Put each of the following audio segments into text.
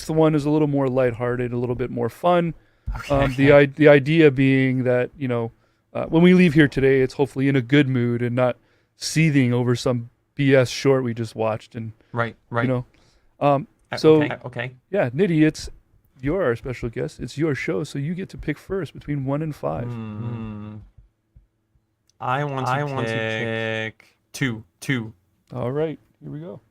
next one is a little more lighthearted, a little bit more fun. Okay. The idea being that when we leave here today, it's hopefully in a good mood and not seething over some BS short we just watched. And Right, you right. know, um, Okay, so okay. yeah, Nitty, you're our special guest. It's your show, so you get to pick first between 1 and 5. Hmm. I want to I want to pick two. All right, here we go.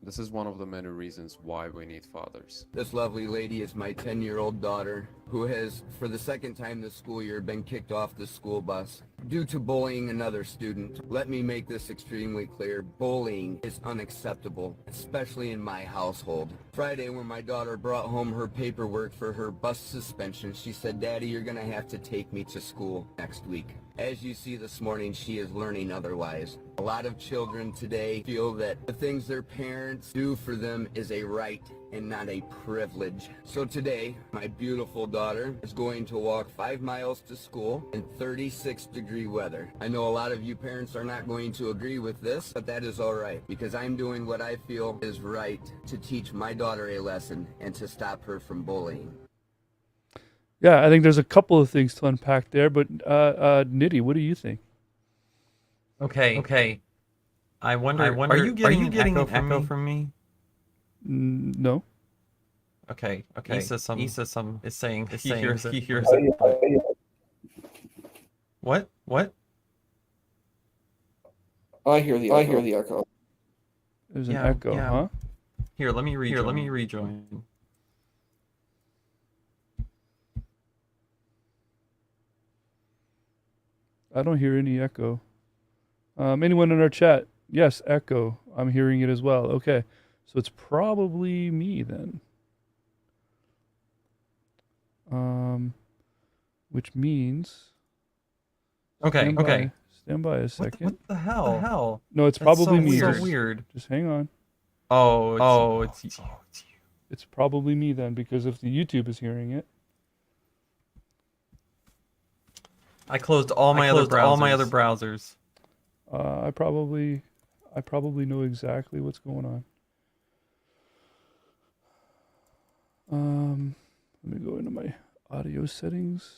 This is one of the many reasons why we need fathers. This lovely lady is my 10-year-old daughter, who has, for the second time this school year, been kicked off the school bus due to bullying another student. Let me make this extremely clear. Bullying is unacceptable, especially in my household. Friday, when my daughter brought home her paperwork for her bus suspension, she said, "Daddy, you're gonna have to take me to school next week." As you see this morning, she is learning otherwise. A lot of children today feel that the things their parents do for them is a right and not a privilege. So today, my beautiful daughter is going to walk 5 miles to school in 36-degree weather. I know a lot of you parents are not going to agree with this, but that is all right, because I'm doing what I feel is right to teach my daughter a lesson and to stop her from bullying. Yeah, I think there's a couple of things to unpack there, but Nitty, what do you think? Okay. I wonder, are you getting an echo from me? No. Okay. Isa is saying he hears it. What? I hear the echo. There's an echo, yeah. huh? Here, let me rejoin. I don't hear any echo. Anyone in our chat? Yes, echo. I'm hearing it as well. Okay, so it's probably me then. Which means. Okay. Stand by a second. What the hell? No, it's That's probably so me. weird. Weird. Just hang on. It's you. It's probably me then, because if the YouTube is hearing it. I closed all my other browsers. I probably know exactly what's going on. Let me go into my audio settings.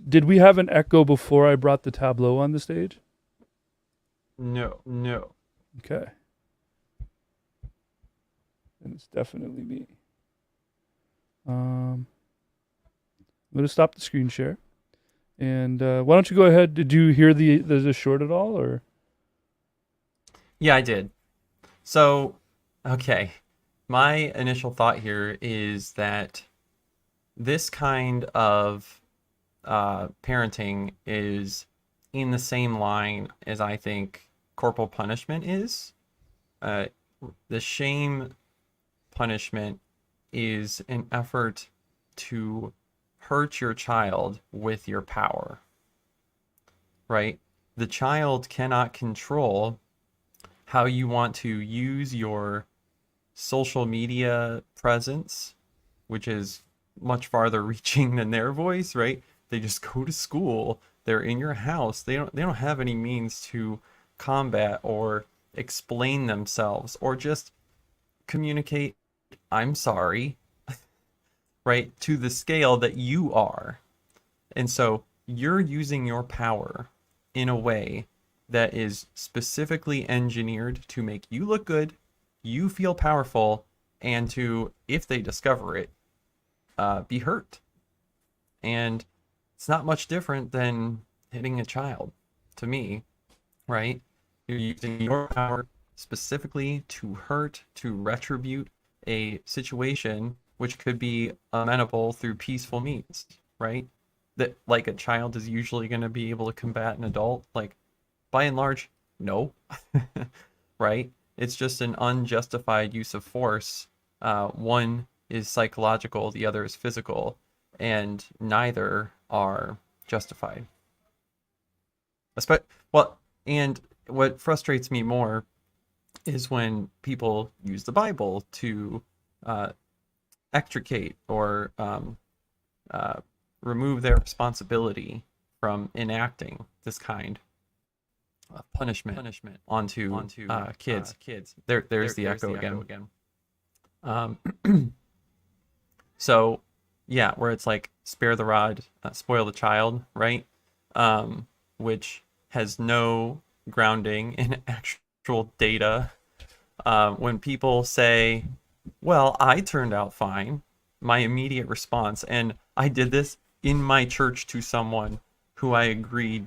Did we have an echo before I brought the tableau on the stage? No. Okay. And it's definitely me. I'm going to stop the screen share. And why don't you go ahead? Did you hear the short at all, or? Yeah, I did. So, okay. My initial thought here is that this kind of parenting is in the same line as I think corporal punishment is. The shame punishment is an effort to hurt your child with your power, right? The child cannot control how you want to use your social media presence, which is much farther reaching than their voice, right? They just go to school, they're in your house, they don't have any means to combat or explain themselves or just communicate I'm sorry, right, to the scale that you are. And so you're using your power in a way that is specifically engineered to make you look good, you feel powerful, and to, if they discover it, be hurt. And it's not much different than hitting a child, to me, right? You're using your power specifically to hurt, to retribute a situation which could be amenable through peaceful means, right? That, like, a child is usually going to be able to combat an adult. Like, by and large, no, right? It's just an unjustified use of force. One is psychological, the other is physical, and neither are justified. Well, and what frustrates me more is when people use the Bible to extricate or remove their responsibility from enacting this kind of punishment onto kids. There's the echo again. So yeah, where it's like spare the rod, spoil the child, right? Which has no grounding in actual data. When people say, well, I turned out fine, my immediate response, and I did this in my church to someone who I agreed,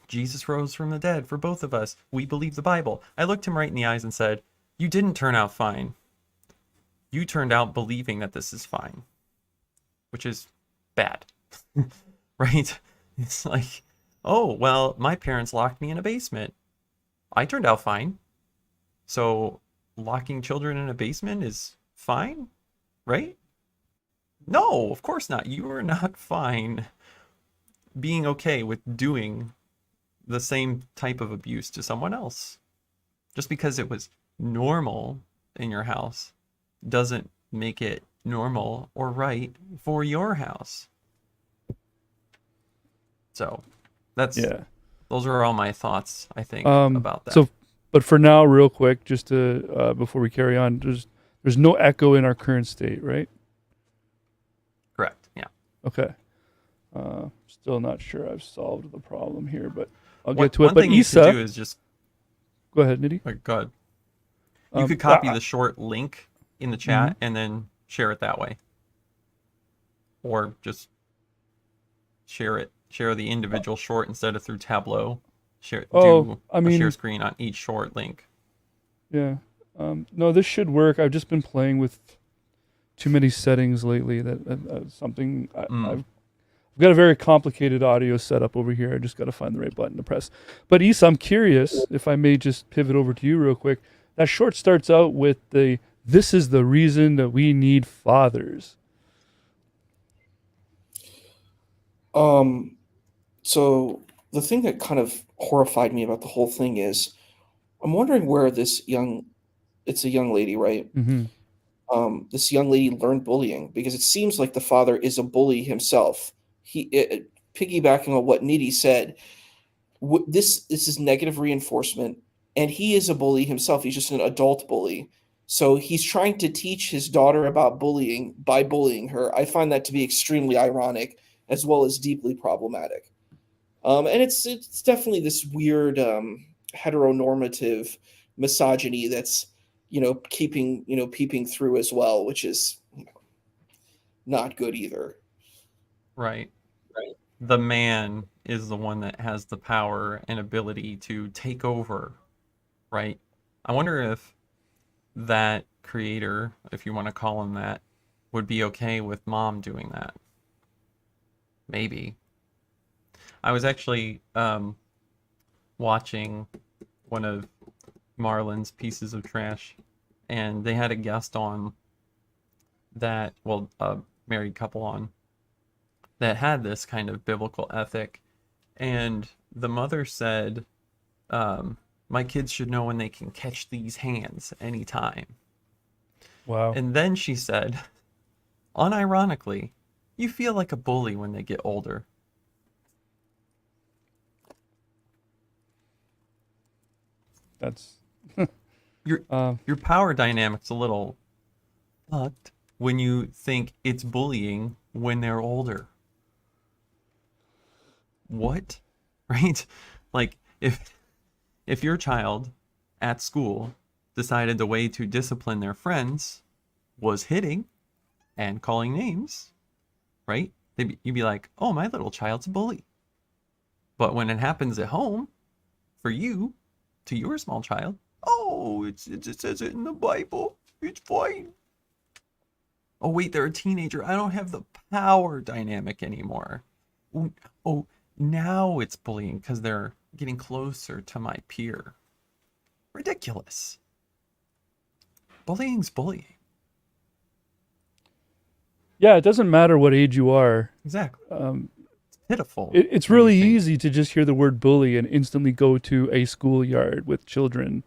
Jesus rose from the dead for both of us. We believe the Bible. I looked him right in the eyes and said, you didn't turn out fine. You turned out believing that this is fine, which is bad, right? It's like, oh, well, my parents locked me in a basement. I turned out fine. So locking children in a basement is fine, right? No, of course not. You are not fine being okay with doing the same type of abuse to someone else. Just because it was normal in your house doesn't make it normal or right for your house. So those are all my thoughts, I think, about that. So, but for now, real quick, just to before we carry on, there's no echo in our current state, right? Correct. Yeah. Okay. Still not sure I've solved the problem here, but I'll get to it. One But thing you Issa, could do is just go ahead, Nitty. oh, go ahead. You could copy the short link in the chat and then share it that way, or just share the individual short instead of through Tableau. Do a share screen on each short link. Yeah. No, this should work. I've just been playing with too many settings lately. I've got a very complicated audio setup over here. I just got to find the right button to press. But Issa, I'm curious if I may just pivot over to you real quick. That short starts out with this is the reason that we need fathers. So the thing that kind of horrified me about the whole thing is, I'm wondering where it's a young lady, right? Mm-hmm. This young lady learned bullying, because it seems like the father is a bully himself. Piggybacking on what Nidhi said, this is negative reinforcement, and he is a bully himself. He's just an adult bully. So he's trying to teach his daughter about bullying by bullying her. I find that to be extremely ironic, as well as deeply problematic. And it's definitely this weird heteronormative misogyny that's peeping through as well, which is not good either. Right. The man is the one that has the power and ability to take over, right? I wonder if that creator, if you want to call him that, would be okay with mom doing that. Maybe. I was actually watching one of Marlon's pieces of trash, and they had a guest on that, a married couple on, that had this kind of biblical ethic. And the mother said, my kids should know when they can catch these hands anytime. Wow. And then she said, unironically, you feel like a bully when they get older. That's your power dynamic's a little fucked when you think it's bullying when they're older. What? Right? Like if your child at school decided the way to discipline their friends was hitting and calling names, right? You'd be like, oh, my little child's a bully. But when it happens at home, for you, to your small child, oh, it says it in the Bible. It's fine. Oh, wait, they're a teenager. I don't have the power dynamic anymore. Oh, now it's bullying because they're getting closer to my peer. Ridiculous. Bullying's bullying. Yeah, it doesn't matter what age you are. Exactly. It's pitiful. It's really easy to just hear the word bully and instantly go to a schoolyard with children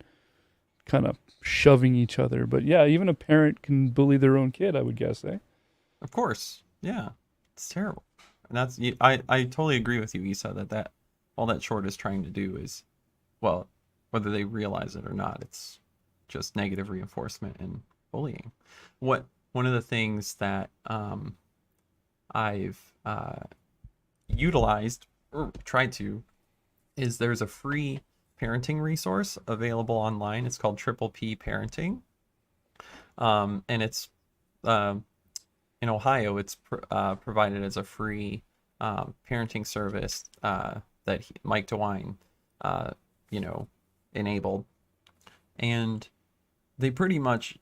kind of shoving each other. But yeah, even a parent can bully their own kid, I would guess, eh? Of course. Yeah. It's terrible. And I totally agree with you, Issa, that all that short is trying to do is, well, whether they realize it or not, it's just negative reinforcement and bullying. One of the things that I've utilized or tried to is there's a free parenting resource available online. It's called Triple P Parenting, and it's in Ohio. It's provided as a free parenting service that Mike DeWine, enabled, and they pretty much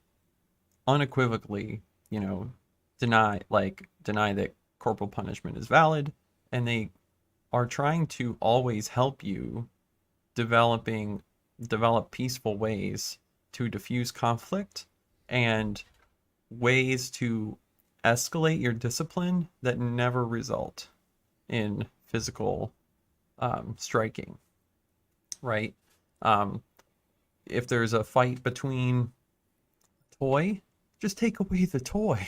unequivocally, deny that corporal punishment is valid, and they are trying to always help you develop peaceful ways to diffuse conflict and ways to escalate your discipline that never result in physical striking, right? If there's a fight between toy, just take away the toy.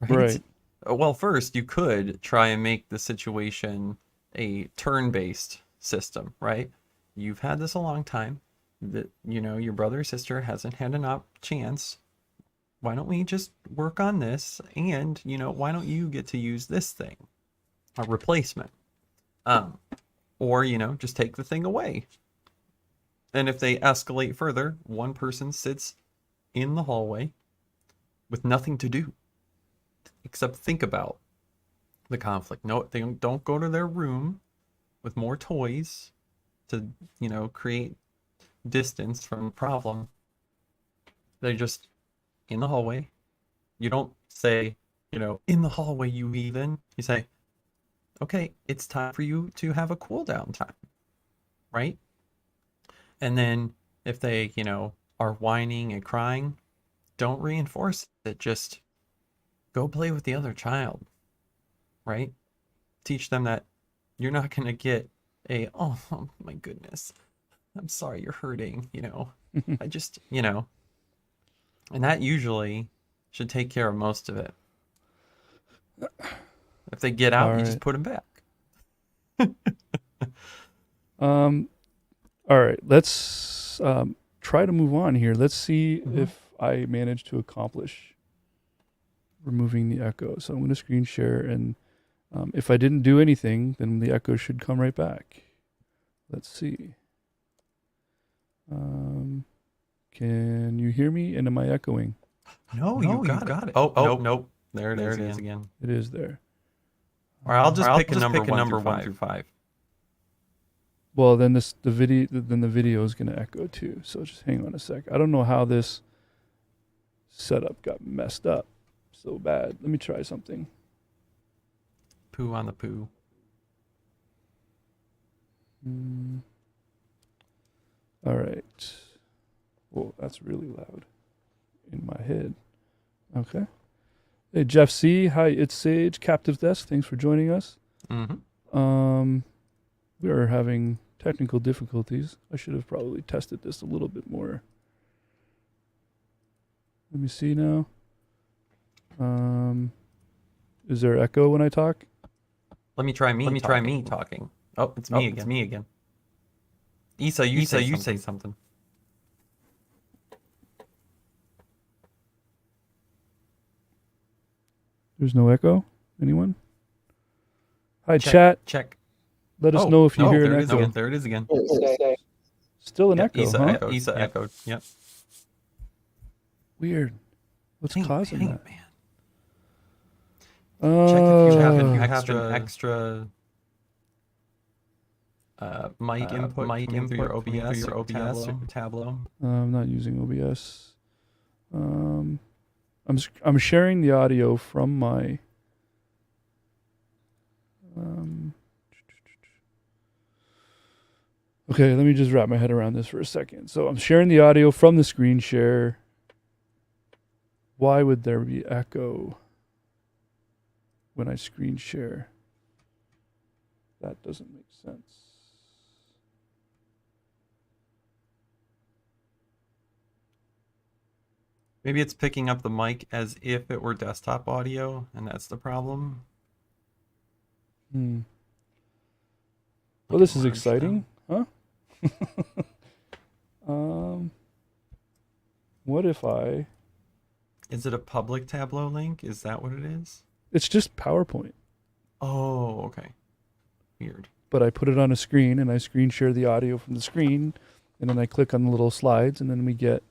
Right. Well, first you could try and make the situation a turn-based system, right? You've had this a long time. That your brother or sister hasn't had an chance. Why don't we just work on this? And why don't you get to use this thing, a replacement? Or just take the thing away. And if they escalate further, one person sits in the hallway with nothing to do except think about the conflict. No, they don't go to their room with more toys to, create distance from the problem. They're just in the hallway. You don't say, in the hallway, you heathen. You say, okay, it's time for you to have a cool down time, right? And then if they, are whining and crying, don't reinforce it. Just go play with the other child, right? Teach them that you're not going to get oh my goodness, I'm sorry you're hurting, I just, and that usually should take care of most of it. If they get out, you just put them back. All right, let's try to move on here. Let's see if I manage to accomplish removing the echo. So I'm going to screen share, and if I didn't do anything, then the echo should come right back. Let's see. Can you hear me? And am I echoing? No, you got it. Oh, nope. There it is again. It is there. All right, I'll just pick a number 1 through 5. Well, then the video is going to echo too. So just hang on a sec. I don't know how this setup got messed up so bad. Let me try something. Poo on the poo. All right. Whoa, that's really loud in my head. Okay. Hey, Jeff C. Hi, it's Sage. Captive Desk. Thanks for joining us. Mm-hmm. We are having technical difficulties. I should have probably tested this a little bit more. Let me see now. Is there echo when I talk? Let me try me talking. Oh, it's me again. Issa, you say something. There's no echo? Anyone? Hi, chat. Check. Let us know if you hear an echo. There it is again. Still an echo, huh? Issa echoed. Yep. Weird. What's causing that? Man. Check if you have an extra mic input through your OBS or Tableau. I'm not using OBS. I'm sharing the audio from my okay, let me just wrap my head around this for a second. So I'm sharing the audio from the screen share. Why would there be echo when I screen share? That doesn't make sense. Maybe it's picking up the mic as if it were desktop audio, and that's the problem. Well, Like this a is large exciting, huh? What if I? Is it a public Tableau link? Is that what it is? It's just PowerPoint, Oh, okay. Weird. but I put it on a screen and I screen share the audio from the screen, and then I click on the little slides, and then we get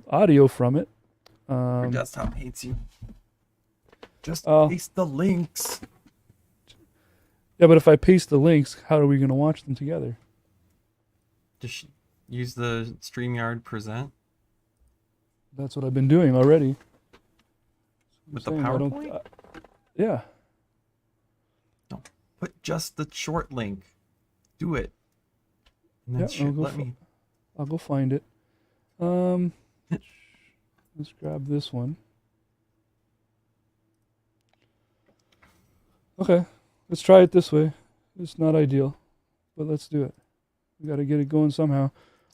audio from it. Your desktop hates you. Just Oh. paste the links. Yeah, but if I paste the links, how are we going to watch them together? Just use the StreamYard present That's what I've been doing already. with the Saying I don't- PowerPoint. Yeah. Put just the short link. Do it. And then Yeah, I'll go let me. I'll go find it. Let's grab this one. Okay, let's try it this way. It's not ideal, but let's do it. We got to get it going somehow.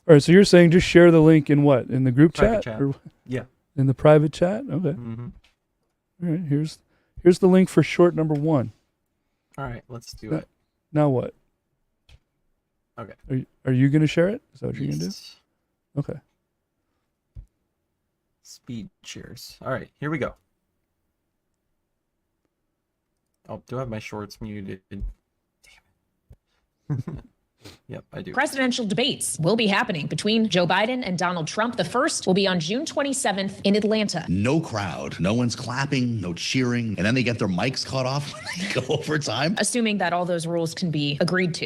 All right, so you're saying just share the link in what? In the group Private chat? chat. Or Yeah. in the private chat? Okay. Mm-hmm. All right, here's the link for short number 1. All right, let's do Yeah. it. Now what? Okay. Are you going to share it? Is that what you're going to do? Yes. Okay. Speed cheers. All right, here we go. Oh, do I have my shorts muted? Damn it. Yep, I do. Presidential debates will be happening between Joe Biden and Donald Trump. The first will be on June 27th in Atlanta. No crowd, no one's clapping, no cheering, and then they get their mics cut off when they go overtime. Assuming that all those rules can be agreed to.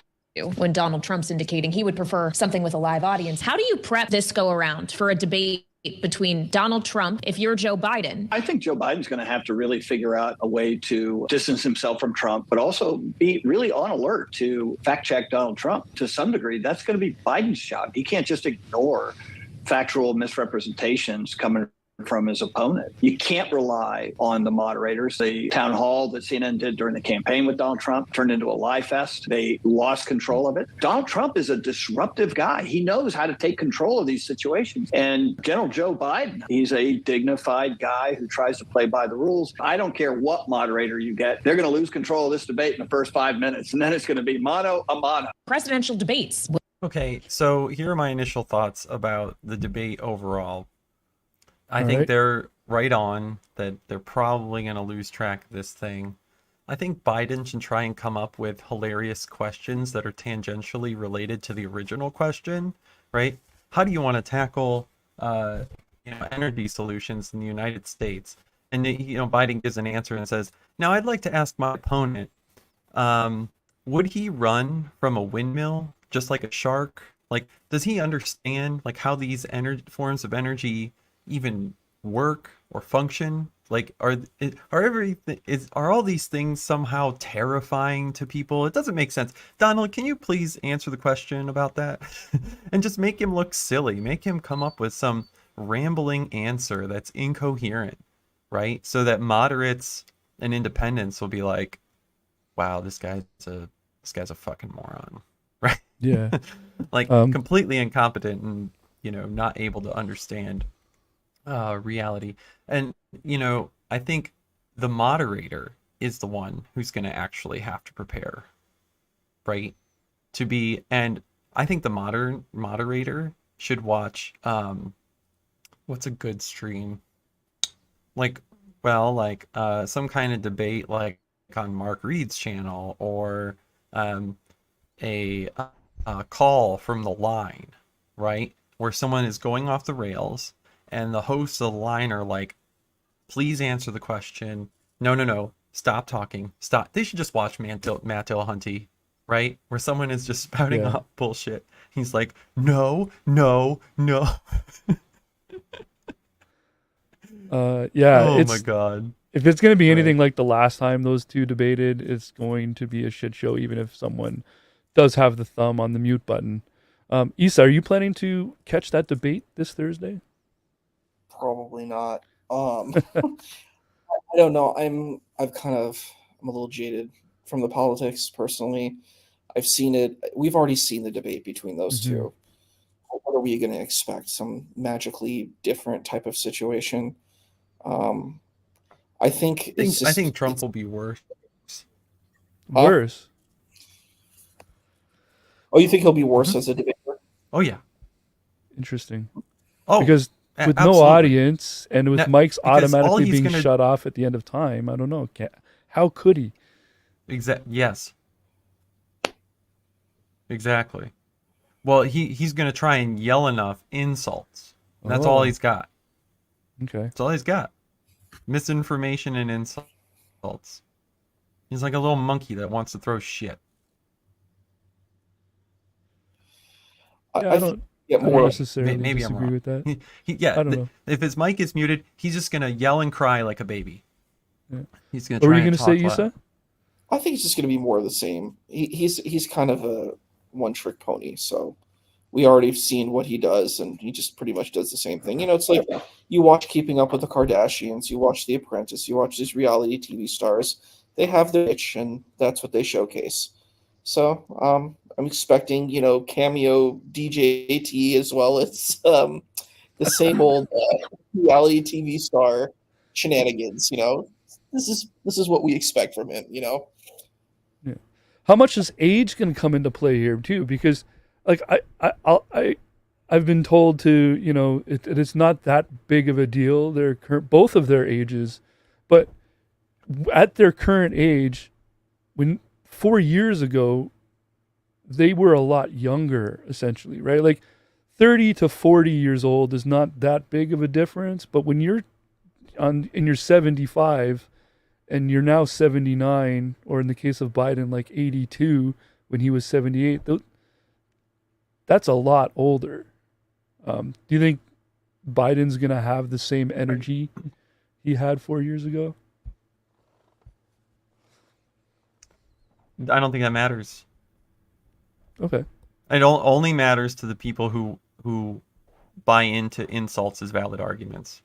When Donald Trump's indicating he would prefer something with a live audience. How do you prep this go around for a debate between Donald Trump, if you're Joe Biden? I think Joe Biden's going to have to really figure out a way to distance himself from Trump, but also be really on alert to fact check Donald Trump to some degree. That's going to be Biden's job. He can't just ignore factual misrepresentations coming from his opponent. You can't rely on the moderators. The town hall that CNN did during the campaign with Donald Trump turned into a lie fest. They lost control of it. Donald Trump is a disruptive guy. He knows how to take control of these situations. And General Joe Biden, he's a dignified guy who tries to play by the rules. I don't care what moderator you get. They're going to lose control of this debate in the first 5 minutes, and then it's going to be mano a mano. Presidential debates. Okay, so here are my initial thoughts about the debate overall. I All think right. they're right on that they're probably going to lose track of this thing. I think Biden should try and come up with hilarious questions that are tangentially related to the original question, right? How do you want to tackle energy solutions in the United States? And Biden gives an answer and says, now I'd like to ask my opponent, would he run from a windmill just like a shark? Like, does he understand like how these forms of energy even work or function? Like, are all these things somehow terrifying to people? It doesn't make sense. Donald, can you please answer the question about that? And just make him look silly. Make him come up with some rambling answer that's incoherent, right? So that moderates and independents will be like, wow, this guy's a fucking moron, right? Yeah. Like completely incompetent and not able to understand reality. And I think the moderator is the one who's going to actually have to prepare, right? And I think the moderator should watch what's a good stream, some kind of debate like on Mark Reed's channel, or a call from the line, right, where someone is going off the rails and the hosts of the line are like, please answer the question. No, stop talking, stop. They should just watch Matt Dillahunty, right, where someone is just spouting off bullshit. He's like, no. Oh my god. If it's going to be anything like the last time those two debated, it's going to be a shit show, even if someone does have the thumb on the mute button. Issa, are you planning to catch that debate this Thursday? Probably not. I don't know. I'm a little jaded from the politics personally. I've seen it. We've already seen the debate between those two. what are we going to expect? Some magically different type of situation? I think it's I just think Trump will be worse. Worse. Oh, you think he'll be worse Mhm. as a debater? Oh yeah. Interesting. Oh, Because with no absolutely. audience and with No, mics because all automatically he's being gonna shut off at the end of time, I don't know. How could he? Yes. Exactly. Well, he's gonna try and yell enough insults. That's all Oh. he's got. Okay. That's all he's got. Misinformation and insults. He's like a little monkey that wants to throw shit. Yeah, I I think don't. get I don't more. necessarily Maybe I'm disagree wrong. with that. Yeah. I don't know. If his mic is muted, he's just gonna yell and cry like a baby. Yeah. He's gonna What were try you and going to say, talk loud. Yusa? I think it's just going to be more of the same. He's kind of a one-trick pony, so we already have seen what he does, and he just pretty much does the same thing. It's like you watch Keeping Up with the Kardashians, you watch The Apprentice, you watch these reality TV stars. They have their itch, and that's what they showcase. So I'm expecting, cameo DJT as well as the same old reality TV star shenanigans. This is what we expect from him. Yeah. How much is age going to come into play here too? Because, like, I've been told to, it's not that big of a deal. They're both of their ages, but at their current age, when 4 years ago, they were a lot younger, essentially, right? Like 30 to 40 years old is not that big of a difference, but when you're in your 75 and you're now 79, or in the case of Biden, like 82 when he was 78, that's a lot older. Do you think Biden's going to have the same energy he had 4 years ago? I don't think that matters. Okay. It only matters to the people who buy into insults as valid arguments.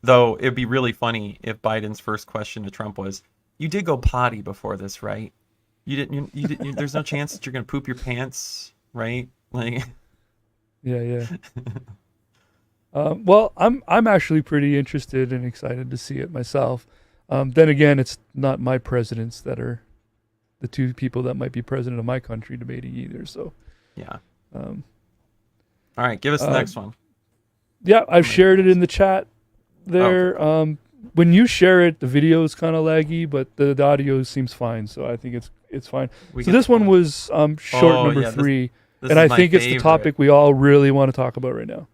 Though it'd be really funny if Biden's first question to Trump was, "You did go potty before this, right? You didn't. There's no chance that you're gonna poop your pants, right?" Like, Yeah. Well, I'm actually pretty interested and excited to see it myself. Then again, it's not my presidents that are the two people that might be president of my country debating either. So yeah. Um, All right, give us the next one. yeah, I've shared it in the chat there. Okay. When you share it, the video is kind of laggy, but the audio seems fine. So I think it's fine. So this one was short number 3. This And is I my think it's the favorite. topic we all really want to talk about right now.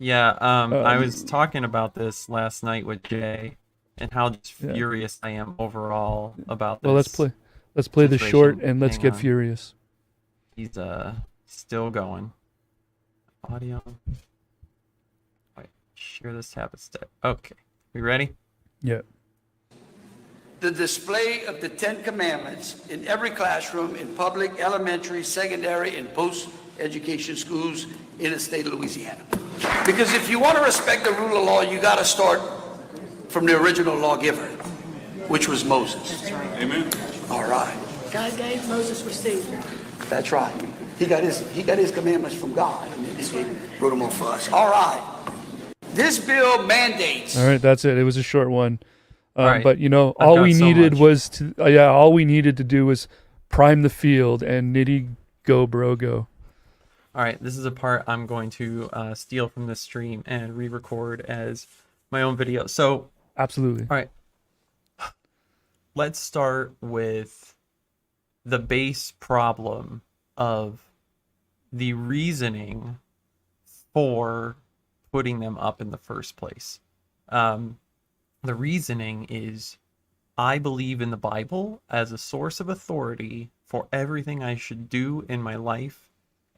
Yeah, I was talking about this last night with Jay, and how just furious I am overall about this. Well, let's play the situation. short and let's Hang get on. furious. He's still going. Audio. Wait, share this tab instead. Okay, we ready? Yeah. The display of the 10 Commandments in every classroom in public, elementary, secondary, and post-education schools in the state of Louisiana. Because if you want to respect the rule of law, you got to start from the original lawgiver, which was Moses. Amen. All right. God gave Moses for Savior. That's right. He got his commandments from God, and then he wrote them on for us. All right. This bill mandates. All right, that's it. It was a short one. All right. But I've all we got so needed much. was to all we needed to do was prime the field and Nitty go bro go. All right, this is a part I'm going to steal from this stream and re-record as my own video. So, Absolutely. all right, let's start with the base problem of the reasoning for putting them up in the first place. The reasoning is, I believe in the Bible as a source of authority for everything I should do in my life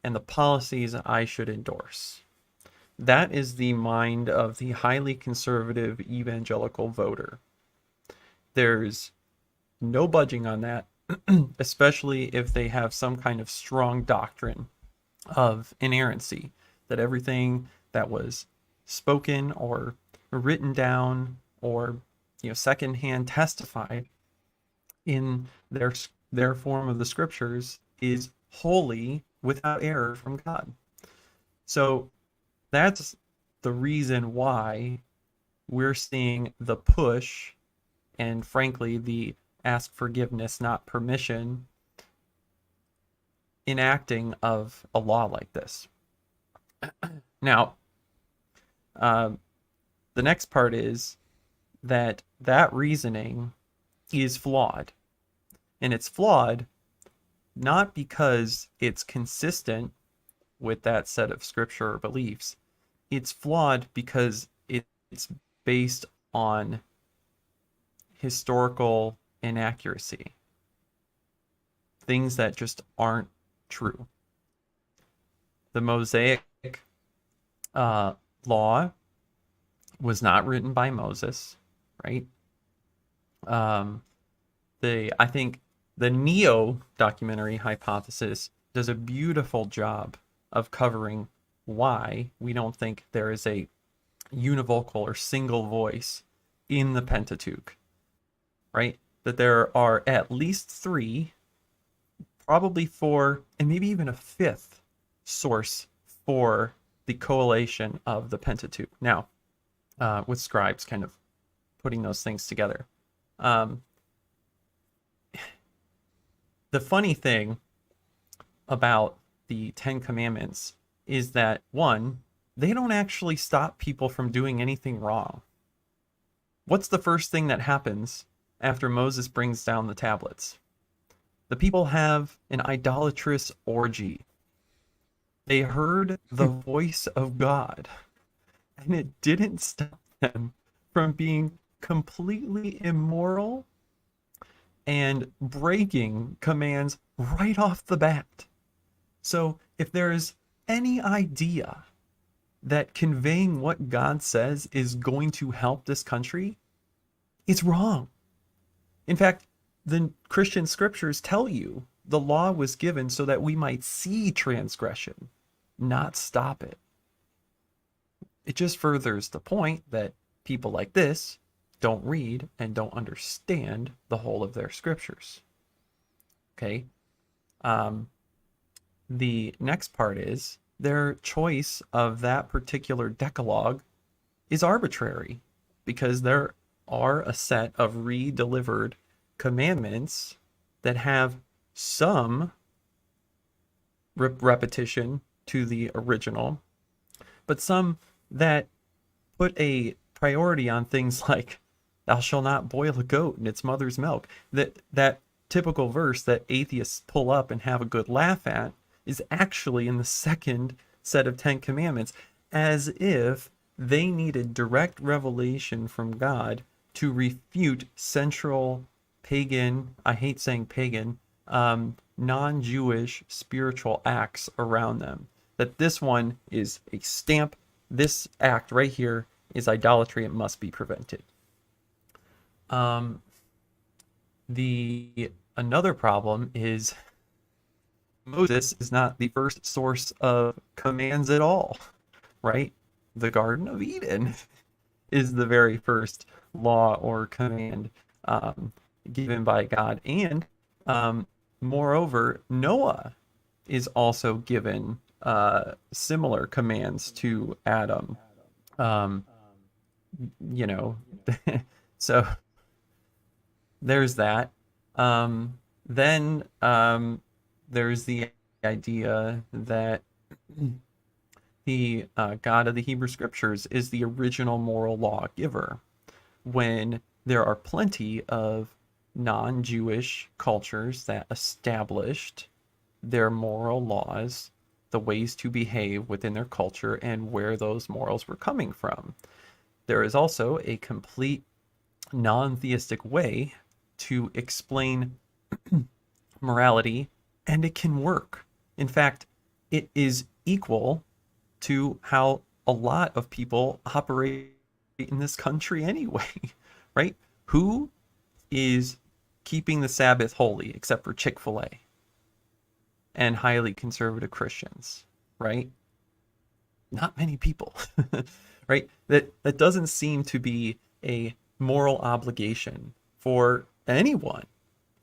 and the policies I should endorse. That is the mind of the highly conservative evangelical voter. There's no budging on that, especially if they have some kind of strong doctrine of inerrancy, that everything that was spoken or written down or secondhand testified in their form of the scriptures is wholly without error from God. So that's the reason why we're seeing the push and, frankly, the ask forgiveness, not permission enacting of a law like this. Now, the next part is that reasoning is flawed. And it's flawed not because it's consistent with that set of scripture or beliefs. It's flawed because it's based on historical inaccuracy, things that just aren't true. The Mosaic law was not written by Moses, right? I think the Neo documentary Hypothesis does a beautiful job of covering why we don't think there is a univocal or single voice in the Pentateuch, right? That there are at least 3, probably 4, and maybe even a 5th source for the collation of the Pentateuch. Now, with scribes kind of putting those things together. The funny thing about the 10 Commandments is that, one, they don't actually stop people from doing anything wrong. What's the first thing that happens after Moses brings down the tablets? The people have an idolatrous orgy. They heard the voice of God, and it didn't stop them from being completely immoral and breaking commands right off the bat. So if there is any idea that conveying what God says is going to help this country, it's wrong. In fact, the Christian scriptures tell you the law was given so that we might see transgression, not stop it. It just furthers the point that people like this don't read and don't understand the whole of their scriptures. Okay? The next part is their choice of that particular decalogue is arbitrary because there are a set of re-delivered commandments that have some repetition to the original, but some that put a priority on things like thou shalt not boil a goat in its mother's milk. That typical verse that atheists pull up and have a good laugh at is actually in the second set of 10 commandments, as if they needed direct revelation from God to refute central pagan, I hate saying pagan, non-Jewish spiritual acts around them. That this one is a stamp, this act right here is idolatry, it must be prevented. Another problem is Moses is not the first source of commands at all, right? The Garden of Eden is the very first law or command given by God. And moreover, Noah is also given similar commands to Adam. So there's that. Then there's the idea that the God of the Hebrew Scriptures is the original moral lawgiver, when there are plenty of non-Jewish cultures that established their moral laws, the ways to behave within their culture, and where those morals were coming from. There is also a complete non-theistic way to explain morality, and it can work. In fact, it is equal to how a lot of people operate in this country anyway, right? Who is keeping the Sabbath holy except for Chick-fil-A and highly conservative Christians, right? Not many people, right? That doesn't seem to be a moral obligation for anyone.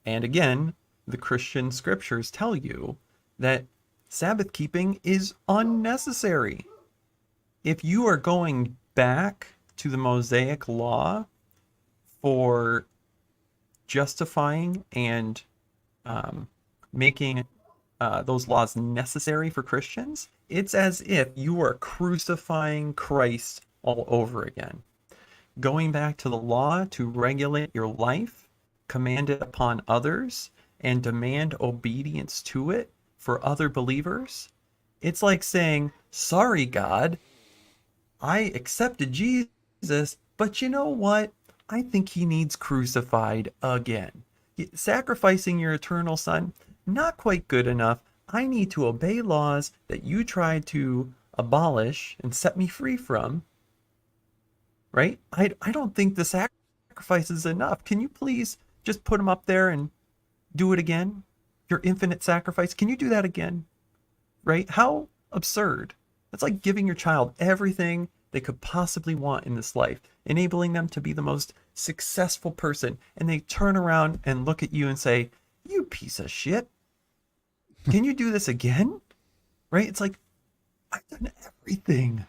And again, the Christian scriptures tell you that Sabbath keeping is unnecessary. If you are going back to the Mosaic law for justifying and making those laws necessary for Christians, it's as if you are crucifying Christ all over again. Going back to the law to regulate your life, command it upon others, and demand obedience to it for other believers, it's like saying, sorry, God, I accepted Jesus, but you know what? I think he needs crucified again. Sacrificing your eternal son, not quite good enough. I need to obey laws that you tried to abolish and set me free from. Right? I don't think the sacrifice is enough. Can you please just put him up there and do it again? Your infinite sacrifice. Can you do that again? Right? How absurd. That's like giving your child everything they could possibly want in this life, enabling them to be the most successful person, and they turn around and look at you and say, you piece of shit. Can you do this again? Right? It's like, I've done everything.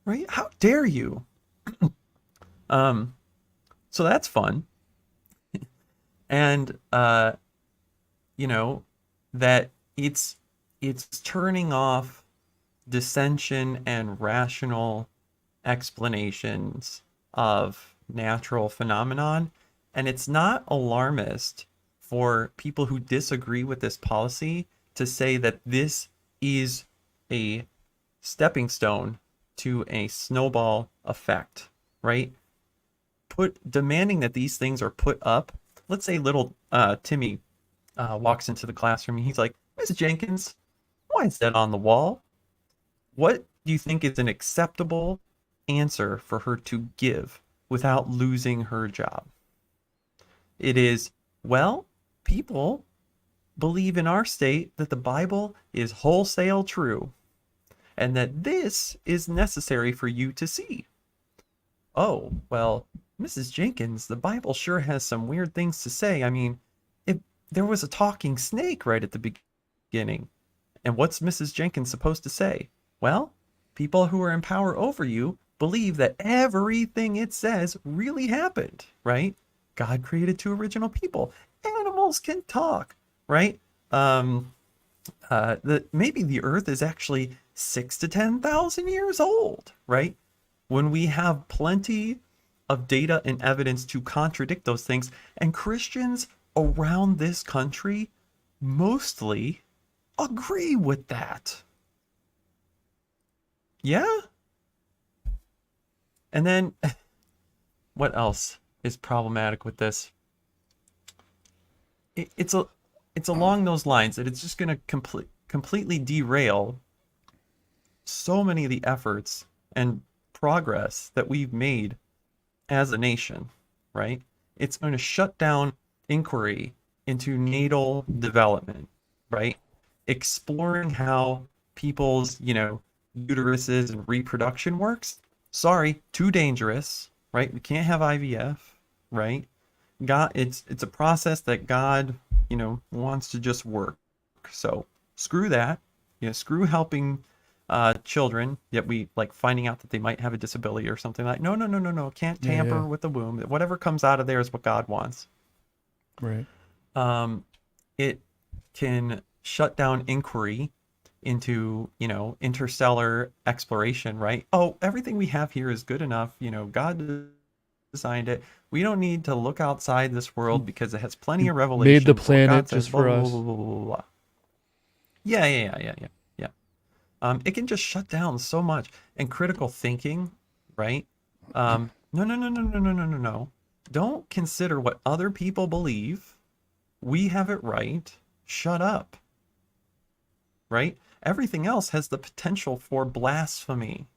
Right? How dare you? So that's fun. And you know, that it's turning off dissension and rational explanations of natural phenomenon, and it's not alarmist for people who disagree with this policy to say that this is a stepping stone to a snowball effect, right? Demanding that these things are put up. Let's say little Timmy walks into the classroom and he's like, Mrs. Jenkins, why is that on the wall? What do you think is an acceptable answer for her to give without losing her job? It is, well, people believe in our state that the Bible is wholesale true and that this is necessary for you to see. Oh, well, Mrs. Jenkins, the Bible sure has some weird things to say. I mean, there was a talking snake right at the beginning. And what's Mrs. Jenkins supposed to say? Well, people who are in power over you believe that everything it says really happened, right? God created two original people. Animals can talk, right? Maybe the earth is actually 6,000 to 10,000 years old, right? When we have plenty of data and evidence to contradict those things, and Christians around this country mostly agree with that. Yeah? And then, what else is problematic with this? It's along those lines that it's just going to completely derail so many of the efforts and progress that we've made as a nation, right? It's going to shut down inquiry into natal development, right? Exploring how people's, uteruses and reproduction works. Sorry, too dangerous, right? We can't have IVF, right? God, it's a process that God, wants to just work. So screw that. Screw helping children, yet we like finding out that they might have a disability or something like, no, can't tamper with the womb. Whatever comes out of there is what God wants. Right. It can shut down inquiry into, interstellar exploration, right? Oh, everything we have here is good enough. God designed it. We don't need to look outside this world because it has plenty of revelation. Made the planet just for us. Yeah. It can just shut down so much. And critical thinking, right? No. Don't consider what other people believe. We have it right. Shut up. Right? Everything else has the potential for blasphemy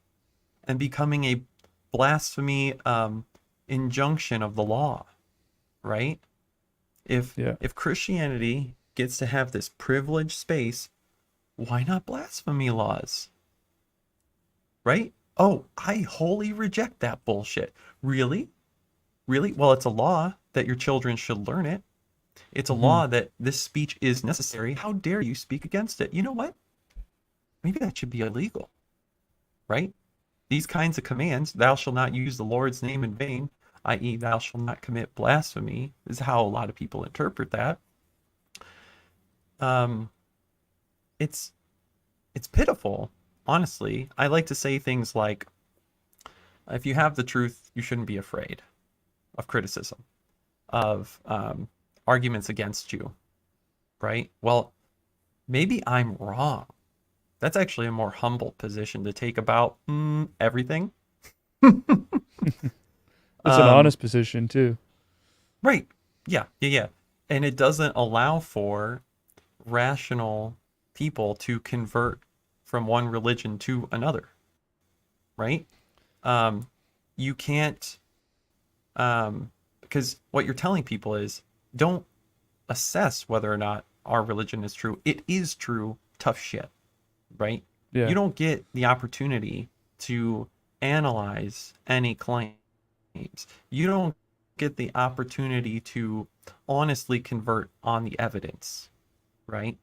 and becoming a blasphemy injunction of the law. Right? If Christianity gets to have this privileged space, why not blasphemy laws? Right? Oh, I wholly reject that bullshit. Really? Really? Well, it's a law that your children should learn it. It's a law that this speech is necessary. How dare you speak against it? You know what? maybe that should be illegal, right? These kinds of commands, thou shalt not use the Lord's name in vain, i.e., thou shalt not commit blasphemy, is how a lot of people interpret that. It's pitiful, honestly. I like to say things like, if you have the truth, you shouldn't be afraid of criticism, of arguments against you, right? Well, maybe I'm wrong. That's actually a more humble position to take about everything. It's an honest position too. Right. Yeah. And it doesn't allow for rational people to convert from one religion to another. Right? You can't, because what you're telling people is, don't assess whether or not our religion is true. It is true, tough shit. Right? Yeah. You don't get the opportunity to analyze any claims. You don't get the opportunity to honestly convert on the evidence, right?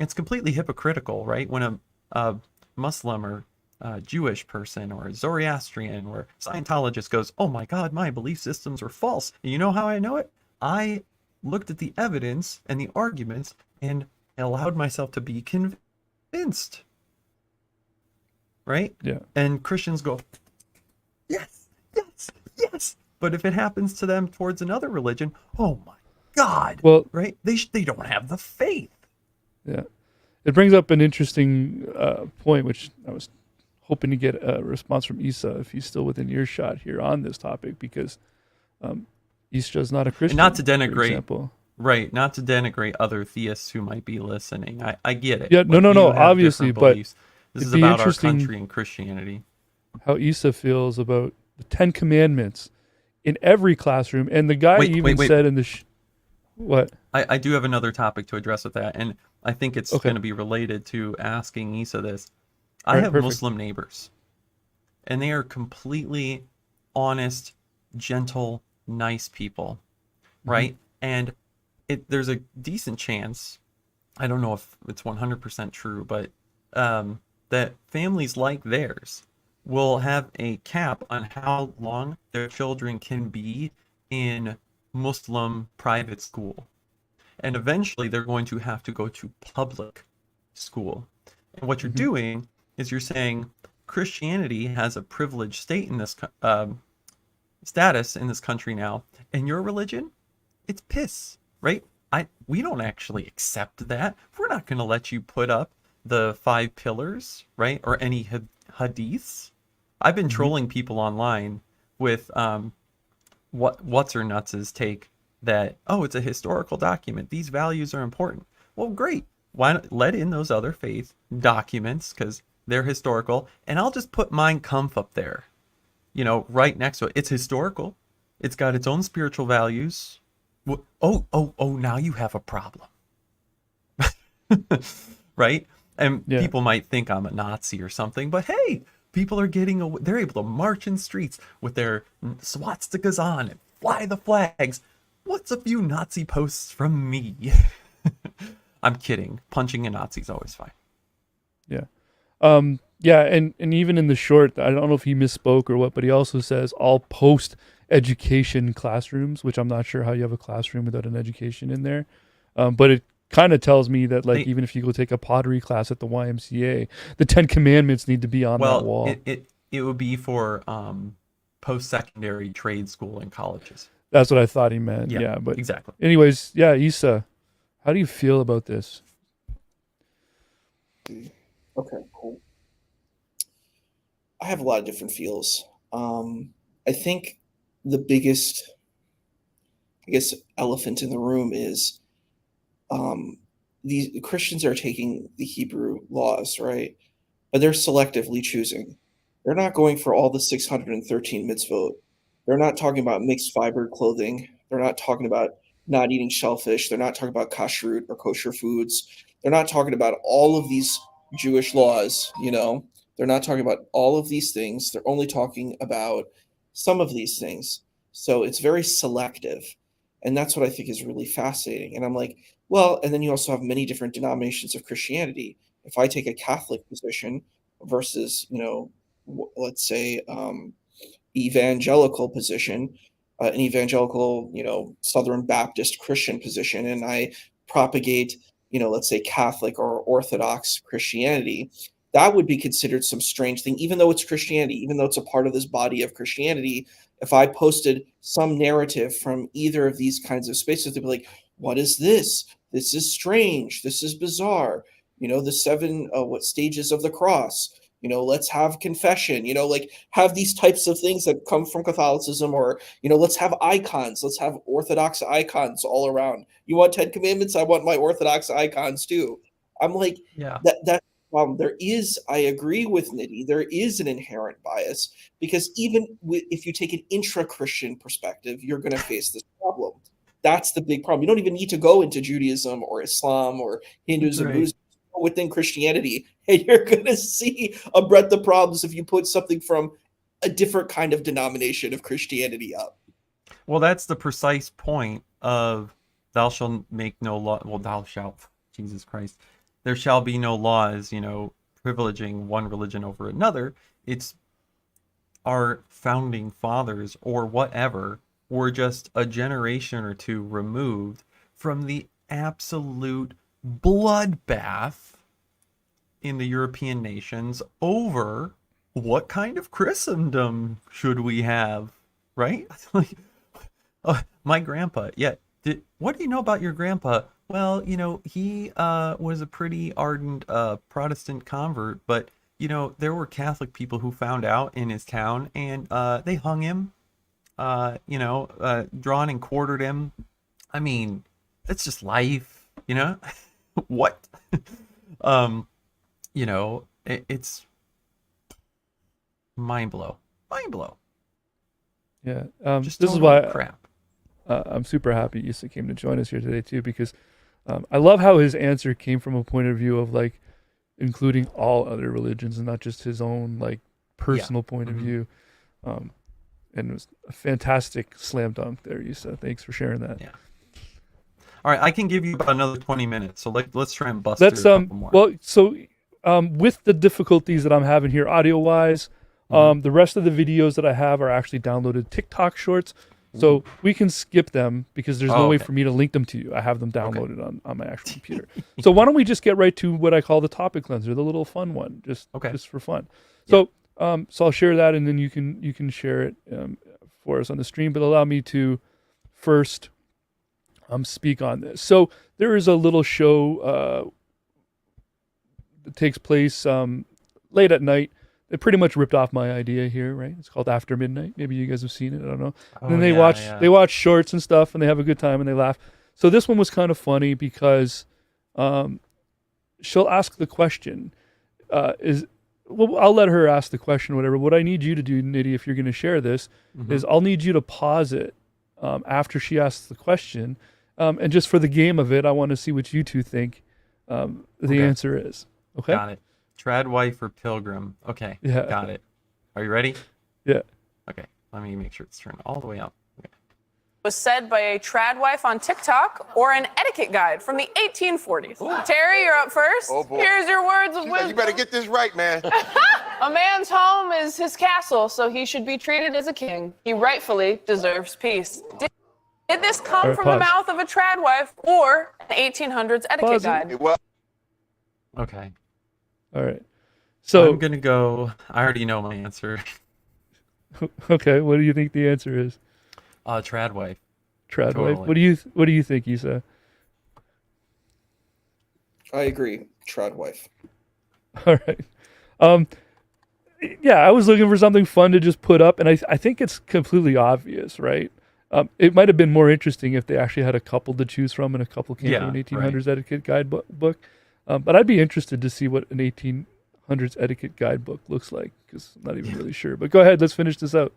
It's completely hypocritical, right? When a Muslim or a Jewish person or a Zoroastrian or Scientologist goes, oh my God, my belief systems are false. And you know how I know it? I looked at the evidence and the arguments and allowed myself to be convinced, right? Yeah. And Christians go, yes. But if it happens to them towards another religion, oh my God, Well, right? They don't have the faith. Yeah. It brings up an interesting point, which I was hoping to get a response from Isa, if he's still within earshot here on this topic, because Isa's not a Christian. And not to for denigrate, example. right? Not to denigrate other theists who might be listening. I get it. Yeah, Like, no, you have obviously, different but beliefs. This it'd is be about our interesting country and Christianity. How Isa feels about the 10 Commandments in every classroom, and the guy Wait. said in the what? I do have another topic to address with that, and I think it's Okay. going to be related to asking Isa this. I Alright, have perfect. Muslim neighbors, and they are completely honest, gentle, nice people, right? And there's a decent chance, I don't know if it's 100% true, but that families like theirs will have a cap on how long their children can be in Muslim private school. And eventually they're going to have to go to public school. And what you're doing is you're saying Christianity has a privileged state in this status in this country now, and your religion, it's piss, right? We don't actually accept that. We're not going to let you put up the 5 pillars, right? Or any hadiths. I've been trolling people online with what's her nuts's take that, oh, it's a historical document. These values are important. Well, great. Why not let in those other faith documents because they're historical, and I'll just put Mein Kampf up there, right next to it. It's historical. It's got its own spiritual values. Oh, now you have a problem. Right? And Yeah. people might think I'm a Nazi or something, but hey, people are getting away. They're able to march in streets with their swastikas on and fly the flags. What's a few Nazi posts from me? I'm kidding. Punching a Nazi is always fine. Yeah. Yeah, and even in the short, I don't know if he misspoke or what, but he also says all post-education classrooms, which I'm not sure how you have a classroom without an education in there. But it kind of tells me that, like, even if you go take a pottery class at the YMCA, the 10 Commandments need to be on that wall. It would be for post-secondary trade school and colleges. That's what I thought he meant. Yeah, but exactly. Anyways, yeah, Isa, how do you feel about this? Okay, cool. I have a lot of different feels. I think the biggest, elephant in the room is these Christians are taking the Hebrew laws, right? But they're selectively choosing. They're not going for all the 613 mitzvot. They're not talking about mixed fiber clothing. They're not talking about not eating shellfish. They're not talking about kashrut or kosher foods. They're not talking about all of these Jewish laws, They're not talking about all of these things. They're only talking about some of these things. So it's very selective. And that's what I think is really fascinating. And I'm like, well, and then you also have many different denominations of Christianity. if I take a Catholic position versus, let's say, evangelical position, an evangelical, Southern Baptist Christian position, and I propagate, let's say Catholic or Orthodox Christianity, that would be considered some strange thing, even though it's Christianity, even though it's a part of this body of Christianity. If I posted some narrative from either of these kinds of spaces, they'd be like, what is this? This is strange. This is bizarre. The 7 stages of the cross. Let's have confession, like have these types of things that come from Catholicism, or, let's have icons. Let's have Orthodox icons all around. You want 10 Commandments? I want my Orthodox icons too. I'm like, Yeah. That's there is, I agree with Nidhi, there is an inherent bias, because even if you take an intra-Christian perspective, you're going to face this problem. That's the big problem. You don't even need to go into Judaism or Islam or Hinduism, Right. Buddhism, within Christianity, and you're going to see a breadth of problems if you put something from a different kind of denomination of Christianity up. Well, that's the precise point of thou shalt make no law. Well, thou shalt, Jesus Christ. There shall be no laws, privileging one religion over another. It's our founding fathers or whatever were just a generation or two removed from the absolute bloodbath in the European nations over what kind of Christendom should we have, right? Like, my grandpa, what do you know about your grandpa? Well, he was a pretty ardent Protestant convert, but, there were Catholic people who found out in his town, and they hung him, drawn and quartered him. I mean, that's just life, what? It's mind blow. Yeah. Just this is total why crap. I'm super happy Issa came to join us here today too, because I love how his answer came from a point of view of like including all other religions and not just his own like personal point of view. And it was a fantastic slam dunk there, Issa. Thanks for sharing that. Yeah. All right, I can give you about another 20 minutes, so let's try and bust That's through a couple more. well, so with the difficulties that I'm having here audio wise, the rest of the videos that I have are actually downloaded TikTok shorts. So we can skip them because there's no way for me to link them to you. I have them downloaded on my actual computer. So why don't we just get right to what I call the topic cleanser, the little fun one, just for fun. So so I'll share that, and then you can share it for us on the stream. But allow me to first speak on this. So there is a little show that takes place late at night. They pretty much ripped off my idea here, right? It's called After Midnight. Maybe you guys have seen it. I don't know. And then they watch shorts and stuff, and they have a good time and they laugh. So this one was kind of funny because she'll ask the question. I'll let her ask the question, whatever. What I need you to do, Nidhi, if you're going to share this, is I'll need you to pause it after she asks the question. And just for the game of it, I want to see what you two think the answer is. Okay? Got it. Trad wife or pilgrim. Okay. Yeah. Got it. Are you ready? Yeah. Okay. Let me make sure it's turned all the way up. Okay. Was said by a trad wife on TikTok or an etiquette guide from the 1840s. Terry, you're up first. Oh, boy. Here's your words of She's wisdom. like, you better get this right, man. A man's home is his castle, so he should be treated as a king. He rightfully deserves peace. Did this come from the mouth of a trad wife or an 1800s etiquette guide? Okay. All right. So I'm going to go. I already know my answer. Okay. What do you think the answer is? Trad wife. Trad Totally. wife. What do you think, Issa? I agree. Trad wife. All right. Yeah, I was looking for something fun to just put up, and I think it's completely obvious, right? It might have been more interesting if they actually had a couple to choose from, and a couple came from an 1800s etiquette guidebook. But I'd be interested to see what an 1800s etiquette guidebook looks like, because I'm not even really sure. But go ahead, let's finish this out.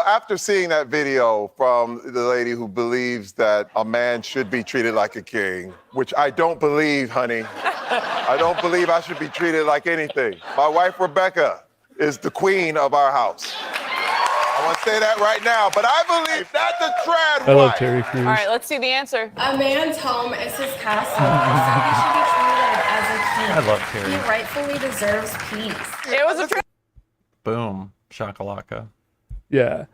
After seeing that video from the lady who believes that a man should be treated like a king, which I don't believe, honey. I don't believe I should be treated like anything. My wife, Rebecca, is the queen of our house. I want to say that right now, but I believe that's a trad wife. I love Terry Crews. All right, let's see the answer. A man's home is his castle, so he should be treated as a I love Terry. He rightfully deserves peace. It was a trick. Boom. Shakalaka. Yeah.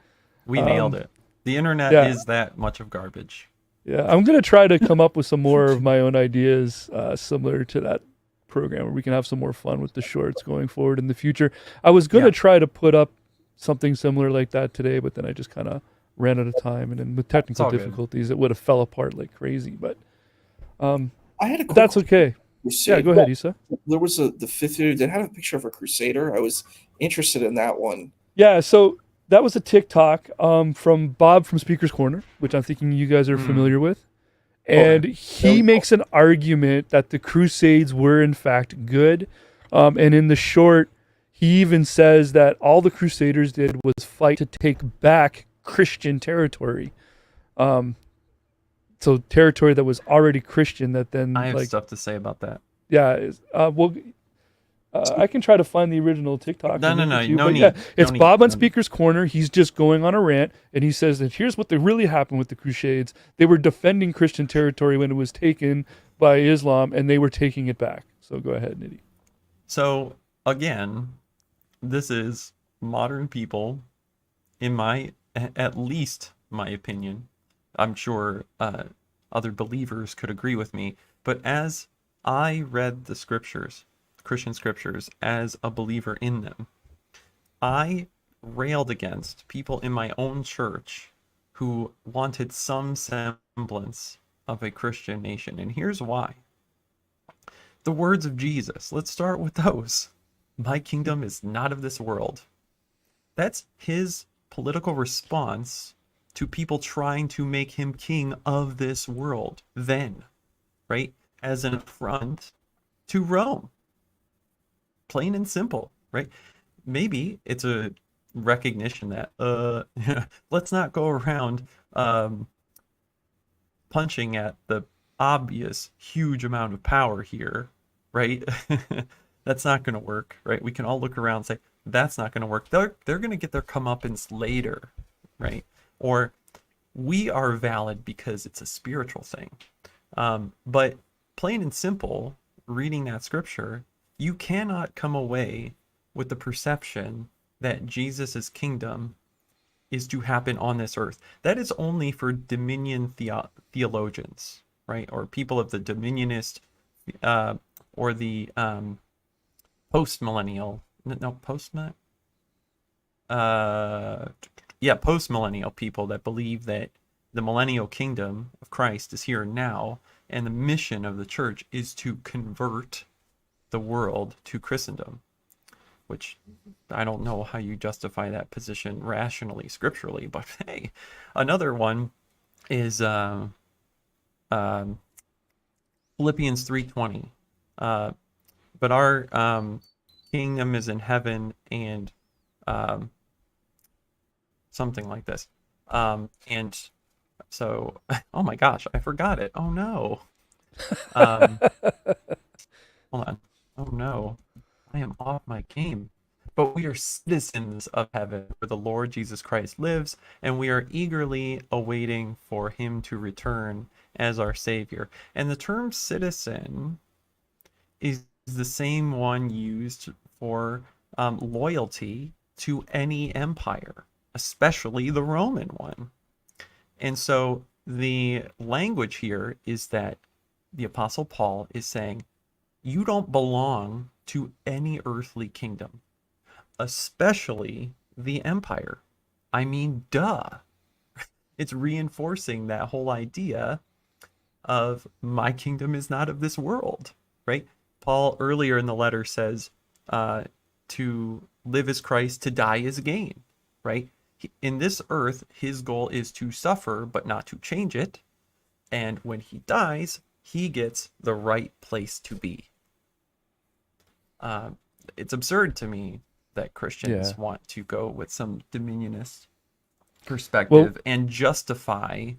We nailed it. The internet yeah. is that much of garbage. Yeah, I'm gonna try to come up with some more of my own ideas similar to that program, where we can have some more fun with the shorts going forward in the future. I was gonna try to put up something similar like that today, but then I just kind of ran out of time, and then with technical difficulties, it would have fell apart like crazy. But I had a quick that's okay. Crusade. Yeah, go ahead, Issa. There was the fifth video that had a picture of a crusader. I was interested in that one. Yeah, so that was a TikTok from Bob from Speaker's Corner, which I'm thinking you guys are familiar with. And he makes an argument that the Crusades were in fact good. And in the short, he even says that all the Crusaders did was fight to take back Christian territory. So territory that was already Christian that then... I have stuff to say about that. Yeah, well... I can try to find the original TikTok. No need. Yeah, it's No Bob need. on Speaker's Corner. He's just going on a rant, and he says that here's what really happened with the Crusades. They were defending Christian territory when it was taken by Islam, and they were taking it back. So go ahead, Nitty. So, again, this is modern people, at least my opinion. I'm sure other believers could agree with me. But as I read the scriptures, Christian scriptures, as a believer in them, I railed against people in my own church who wanted some semblance of a Christian nation. And here's why. The words of Jesus, let's start with those. My kingdom is not of this world. That's his political response to people trying to make him king of this world then, right? As an affront to Rome. Plain and simple, right? Maybe it's a recognition that let's not go around punching at the obvious huge amount of power here, right? That's not going to work, right? We can all look around and say that's not going to work. They're going to get their comeuppance later, right? Or we are valid because it's a spiritual thing. But plain and simple, reading that scripture, you cannot come away with the perception that Jesus' kingdom is to happen on this earth. That is only for dominion theologians, right? Or people of the dominionist or the post-millennial, post-millennial people that believe that the millennial kingdom of Christ is here now, and the mission of the church is to convert the world to Christendom, which I don't know how you justify that position rationally, scripturally, but hey, another one is Philippians 3:20. But our kingdom is in heaven, and something like this. And so, oh my gosh, I forgot it. Oh no. Hold on. Oh no, I am off my game. But we are citizens of heaven, where the Lord Jesus Christ lives, and we are eagerly awaiting for him to return as our Savior. And the term citizen is the same one used for loyalty to any empire, especially the Roman one. And so the language here is that the Apostle Paul is saying, you don't belong to any earthly kingdom, especially the empire. I mean, duh. It's reinforcing that whole idea of my kingdom is not of this world, right? Paul earlier in the letter says to live is Christ, to die is gain, right? In this earth, his goal is to suffer, but not to change it. And when he dies, he gets the right place to be. It's absurd to me that Christians want to go with some dominionist perspective and justify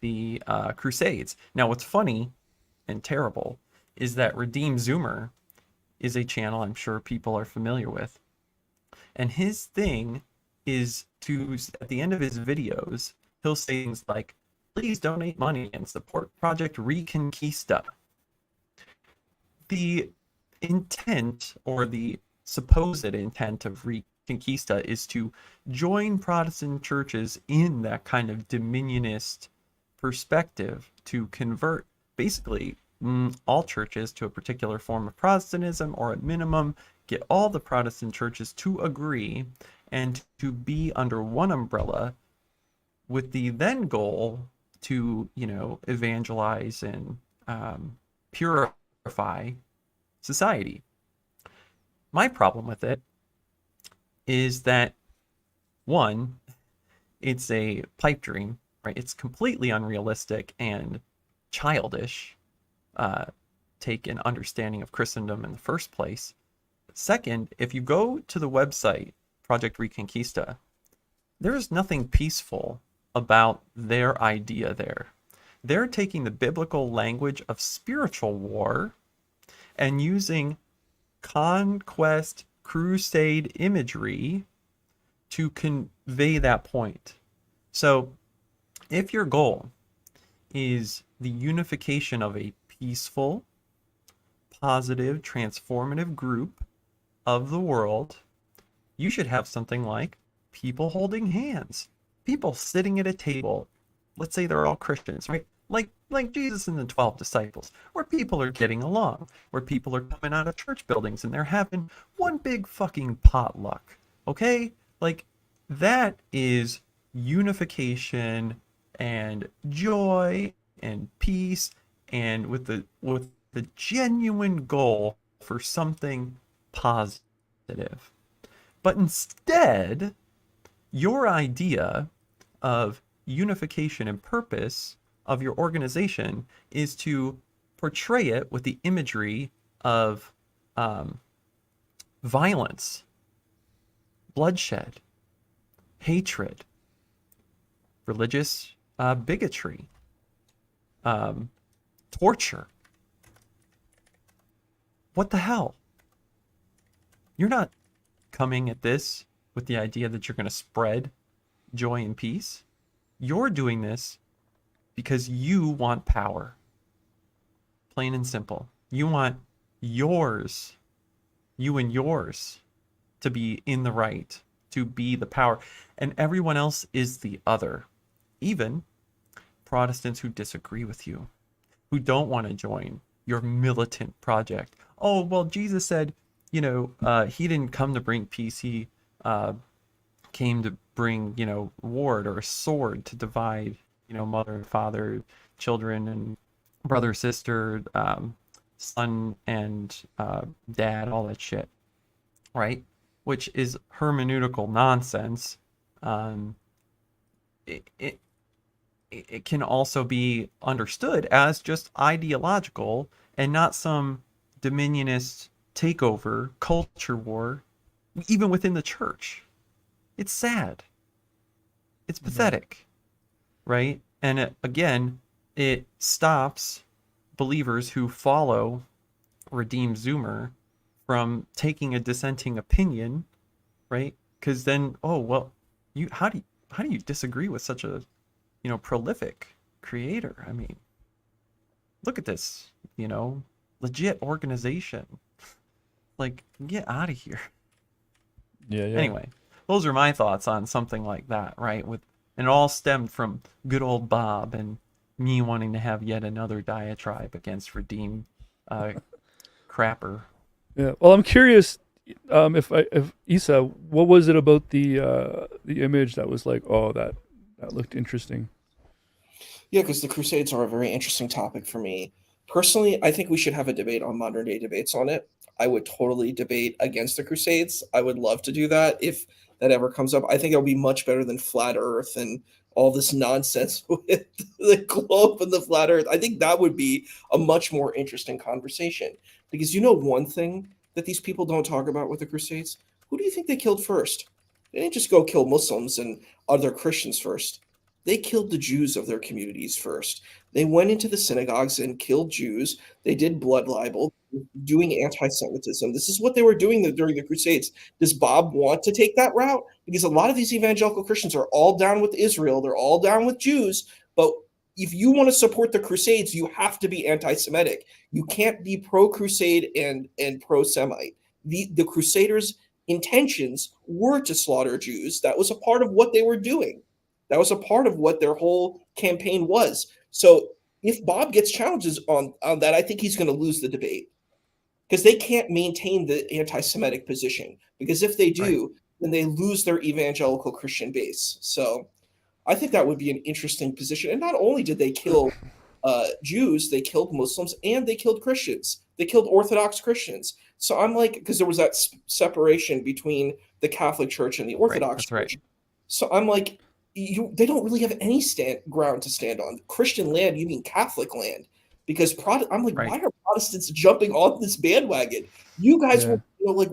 the Crusades. Now, what's funny and terrible is that Redeem Zoomer is a channel I'm sure people are familiar with. And his thing is to, at the end of his videos, he'll say things like, please donate money and support Project Reconquista. the intent, or the supposed intent, of Reconquista is to join Protestant churches in that kind of dominionist perspective, to convert basically all churches to a particular form of Protestantism, or at minimum get all the Protestant churches to agree and to be under one umbrella, with the then goal to, evangelize and purify society. My problem with it is that, one, it's a pipe dream, right? It's completely unrealistic and childish, take an understanding of Christendom in the first place. Second, if you go to the website, Project Reconquista, there is nothing peaceful about their idea there. They're taking the biblical language of spiritual war and using conquest crusade imagery to convey that point. So if your goal is the unification of a peaceful, positive, transformative group of the world, you should have something like people holding hands, people sitting at a table. Let's say they're all Christians, right? Like Jesus and the 12 disciples, where people are getting along, where people are coming out of church buildings and they're having one big fucking potluck, okay? Like, that is unification and joy and peace, and with the genuine goal for something positive. But instead, your idea of unification and purpose of your organization is to portray it with the imagery of violence, bloodshed, hatred, religious bigotry, torture. What the hell? You're not coming at this with the idea that you're going to spread joy and peace. You're doing this because you want power. Plain and simple. You want yours, you and yours, to be in the right, to be the power, and everyone else is the other. Even Protestants who disagree with you, who don't want to join your militant project. Oh, well, Jesus said, he didn't come to bring peace. He came to bring, war, or a sword to divide, mother and father, children and brother, sister, son and dad, all that shit, right? Which is hermeneutical nonsense. It can also be understood as just ideological and not some dominionist takeover, culture war, even within the church. It's sad. It's pathetic, right? And it stops believers who follow Redeemed Zoomer from taking a dissenting opinion, right? Because then, how do you disagree with such a, prolific creator? I mean, look at this, legit organization. Like, get out of here. Yeah. Anyway, those are my thoughts on something like that, right? And it all stemmed from good old Bob and me wanting to have yet another diatribe against Redeemed crapper. Yeah. Well, I'm curious, if Isa, what was it about the image that was like, oh, that looked interesting? Yeah, because the Crusades are a very interesting topic for me. Personally, I think we should have a debate on modern day debates on it. I would totally debate against the Crusades. I would love to do that if that ever comes up. I think it'll be much better than flat Earth and all this nonsense with the globe and the flat Earth. I think that would be a much more interesting conversation. Because one thing that these people don't talk about with the Crusades? Who do you think they killed first? They didn't just go kill Muslims and other Christians first. They killed the Jews of their communities first. They went into the synagogues and killed Jews. They did blood libel, doing anti-Semitism. This is what they were doing during the Crusades. Does Bob want to take that route? Because a lot of these evangelical Christians are all down with Israel. They're all down with Jews. But if you want to support the Crusades, you have to be anti-Semitic. You can't be pro-Crusade and pro-Semite. The Crusaders' intentions were to slaughter Jews. That was a part of what they were doing. That was a part of what their whole campaign was. So if Bob gets challenges on that, I think he's going to lose the debate, because they can't maintain the anti-Semitic position. Because if they do, then they lose their evangelical Christian base. So I think that would be an interesting position. And not only did they kill Jews, they killed Muslims and they killed Christians. They killed Orthodox Christians. So I'm like, because there was that separation between the Catholic Church and the Orthodox Church. So I'm like, they don't really have any ground to stand on. Christian land, you mean Catholic land? Because I'm like, why are Protestants jumping on this bandwagon? You guys were, like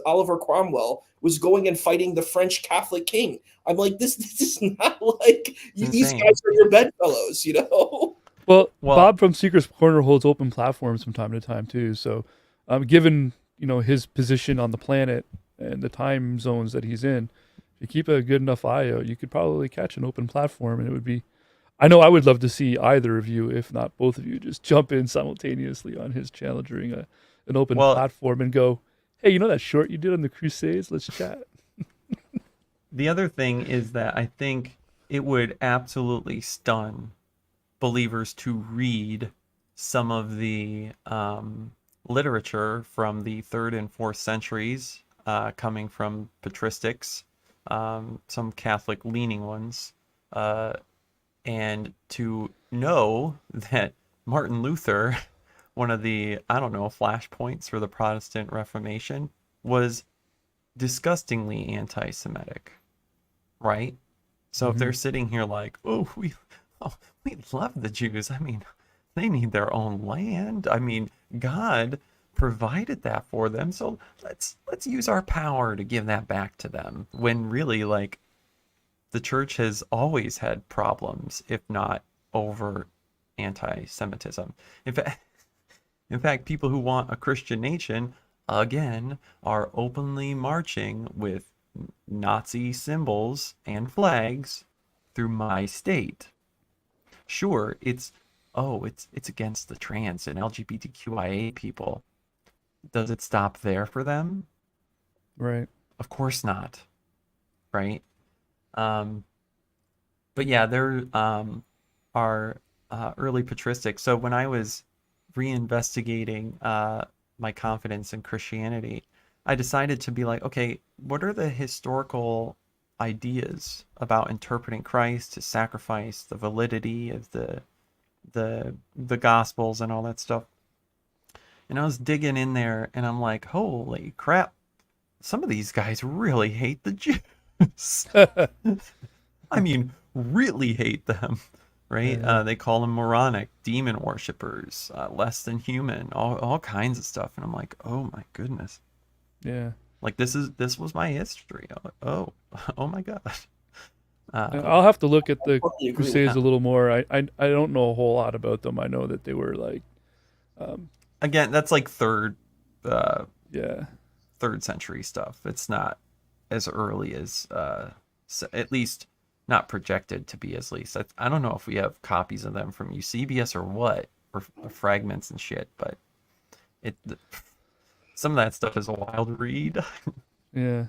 Oliver Cromwell was going and fighting the French Catholic king. I'm like, this is not like these guys are your bedfellows, Well, Bob from Seeker's Corner holds open platforms from time to time too. So, given his position on the planet and the time zones that he's in, if you keep a good enough eye out, you could probably catch an open platform, and it would be. I know I would love to see either of you, if not both of you, just jump in simultaneously on his channel during an open platform and go, hey, that short you did on the Crusades? Let's chat. The other thing is that I think it would absolutely stun believers to read some of the literature from the 3rd and 4th centuries, coming from patristics, some Catholic-leaning ones, and to know that Martin Luther, one of the, flashpoints for the Protestant Reformation, was disgustingly anti-Semitic, right? So if they're sitting here like, we love the Jews. I mean, they need their own land. I mean, God provided that for them, so let's use our power to give that back to them. When really, like, the church has always had problems, if not over anti-Semitism. In fact, people who want a Christian nation, again, are openly marching with Nazi symbols and flags through my state. Sure, it's against the trans and LGBTQIA people. Does it stop there for them? Right. Of course not. Right? But yeah, there are early patristics. So when I was reinvestigating my confidence in Christianity, I decided to be like, okay, what are the historical ideas about interpreting Christ, his sacrifice, the validity of the Gospels and all that stuff? And I was digging in there, and I'm like, holy crap, some of these guys really hate the Jews. I mean, really hate them, right? Yeah. They call them moronic, demon worshippers, less than human, all kinds of stuff. And I'm like, oh my goodness. Yeah. Like, this was my history. I'm like, oh my gosh. I'll have to look at the Crusades a little more. I don't know a whole lot about them. I know that they were like, again, that's like third century stuff. It's not as early as at least not projected to be as least. I don't know if we have copies of them from Eusebius or what, or fragments and shit, but some of that stuff is a wild read. Yeah.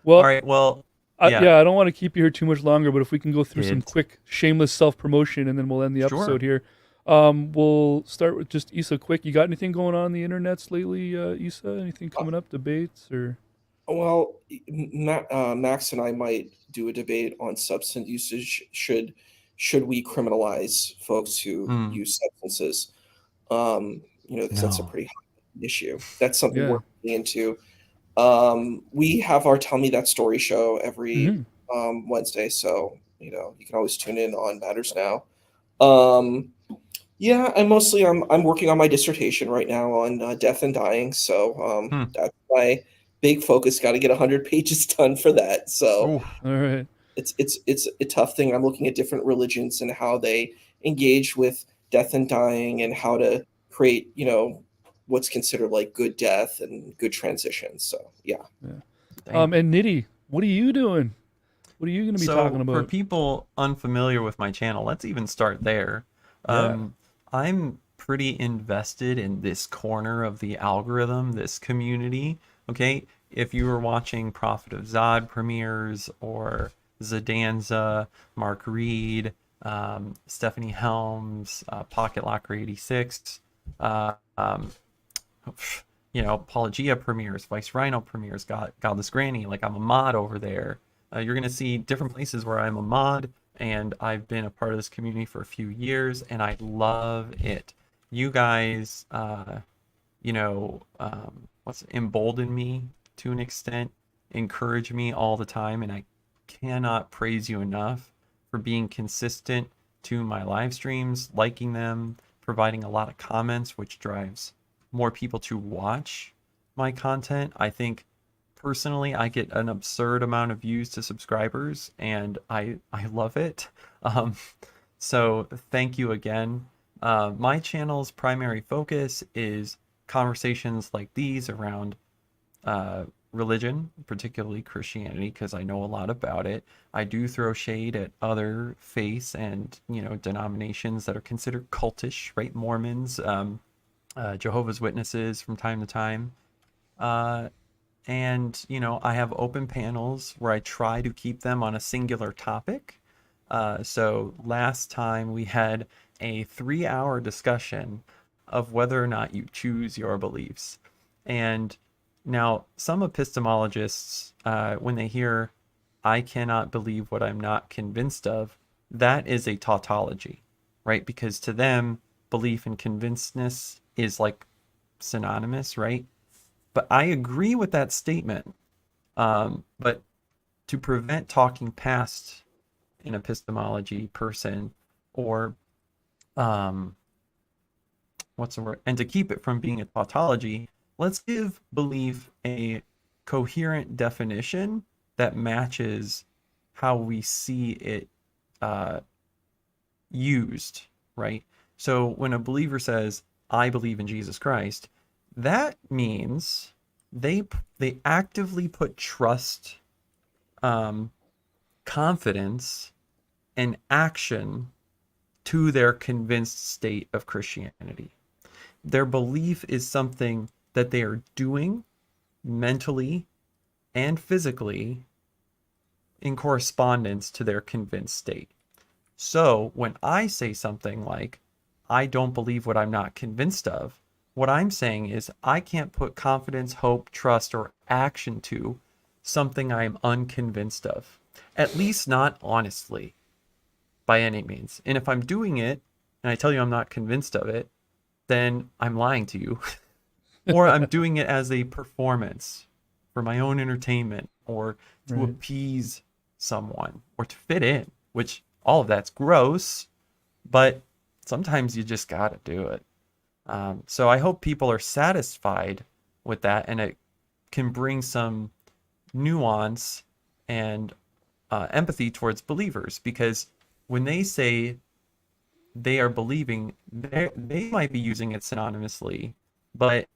Well, all right. Well, I don't want to keep you here too much longer, but if we can go through some quick shameless self-promotion, and then we'll end the episode here. We'll start with just Issa quick. You got anything going on the internets lately, Issa? Anything coming up, debates or? Well, Max and I might do a debate on substance usage. Should we criminalize folks who use substances? Because that's a pretty hot issue. That's something we're looking into. We have our Tell Me That Story show every Wednesday, so you can always tune in on Matters Now. I'm working on my dissertation right now on death and dying, so that's my big focus. Got to get 100 pages done for that. So all right, it's a tough thing. I'm looking at different religions and how they engage with death and dying, and how to create what's considered like good death and good transition. So yeah. And Nitty, what are you doing? What are you going to be So talking for about? people unfamiliar with my channel, let's even start there. I'm pretty invested in this corner of the algorithm, this community. Okay, if you were watching Prophet of Zod premieres or Zadanza, Mark Reed, Stephanie Helms, Pocket Locker 86, uh, um, Apologia premieres, Vice Rhino premieres, Godless Granny, like I'm a mod over there. You're going to see different places where I'm a mod, and I've been a part of this community for a few years, and I love it. You guys, what's embolden me to an extent, encourage me all the time, and I cannot praise you enough for being consistent to my live streams, liking them, providing a lot of comments, which drives more people to watch my content. I think personally I get an absurd amount of views to subscribers, and I love it. So thank you again. My channel's primary focus is conversations like these around religion, particularly Christianity, because I know a lot about it. I do throw shade at other faiths and denominations that are considered cultish, right? Mormons, Jehovah's Witnesses from time to time. And I have open panels where I try to keep them on a singular topic. So last time we had a 3-hour discussion of whether or not you choose your beliefs. And now some epistemologists, when they hear, I cannot believe what I'm not convinced of, that is a tautology, right? Because to them, belief and convincedness is like synonymous, right? But I agree with that statement. But to prevent talking past an epistemology person, or what's the word? And to keep it from being a tautology, let's give belief a coherent definition that matches how we see it used, right? So when a believer says, I believe in Jesus Christ, that means they actively put trust, confidence, and action to their convinced state of Christianity. Their belief is something that they are doing mentally and physically in correspondence to their convinced state. So when I say something like, I don't believe what I'm not convinced of, what I'm saying is I can't put confidence, hope, trust, or action to something I am unconvinced of. At least not honestly, by any means. And if I'm doing it, and I tell you I'm not convinced of it, then I'm lying to you. Or I'm doing it as a performance for my own entertainment, or to appease someone, or to fit in, which all of that's gross, but sometimes you just gotta do it. So I hope people are satisfied with that, and it can bring some nuance and empathy towards believers, because when they say they are believing, they might be using it synonymously, but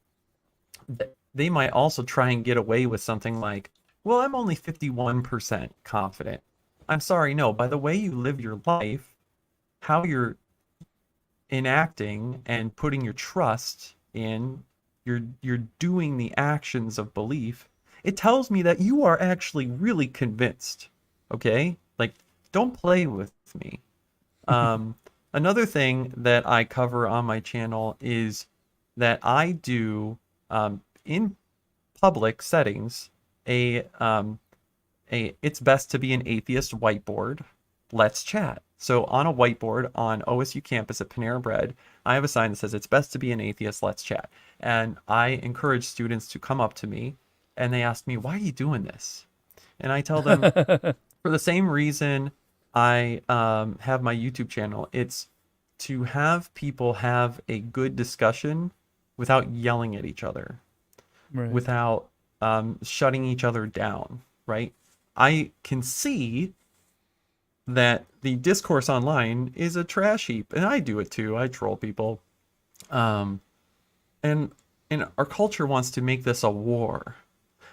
they might also try and get away with something like, well, I'm only 51% confident. I'm sorry, no, by the way you live your life, how you're enacting and putting your trust in, you're doing the actions of belief, it tells me that you are actually really convinced. Okay, like, don't play with me. Another thing that I cover on my channel is that I do in public settings a it's best to be an atheist whiteboard. Let's chat. So on a whiteboard on OSU campus at Panera Bread, I have a sign that says, it's best to be an atheist, let's chat. And I encourage students to come up to me, and they ask me, why are you doing this? And I tell them, for the same reason I have my YouTube channel. It's to have people have a good discussion without yelling at each other, without shutting each other down, right? I can see that the discourse online is a trash heap, and I do it too. I troll people. And our culture wants to make this a war.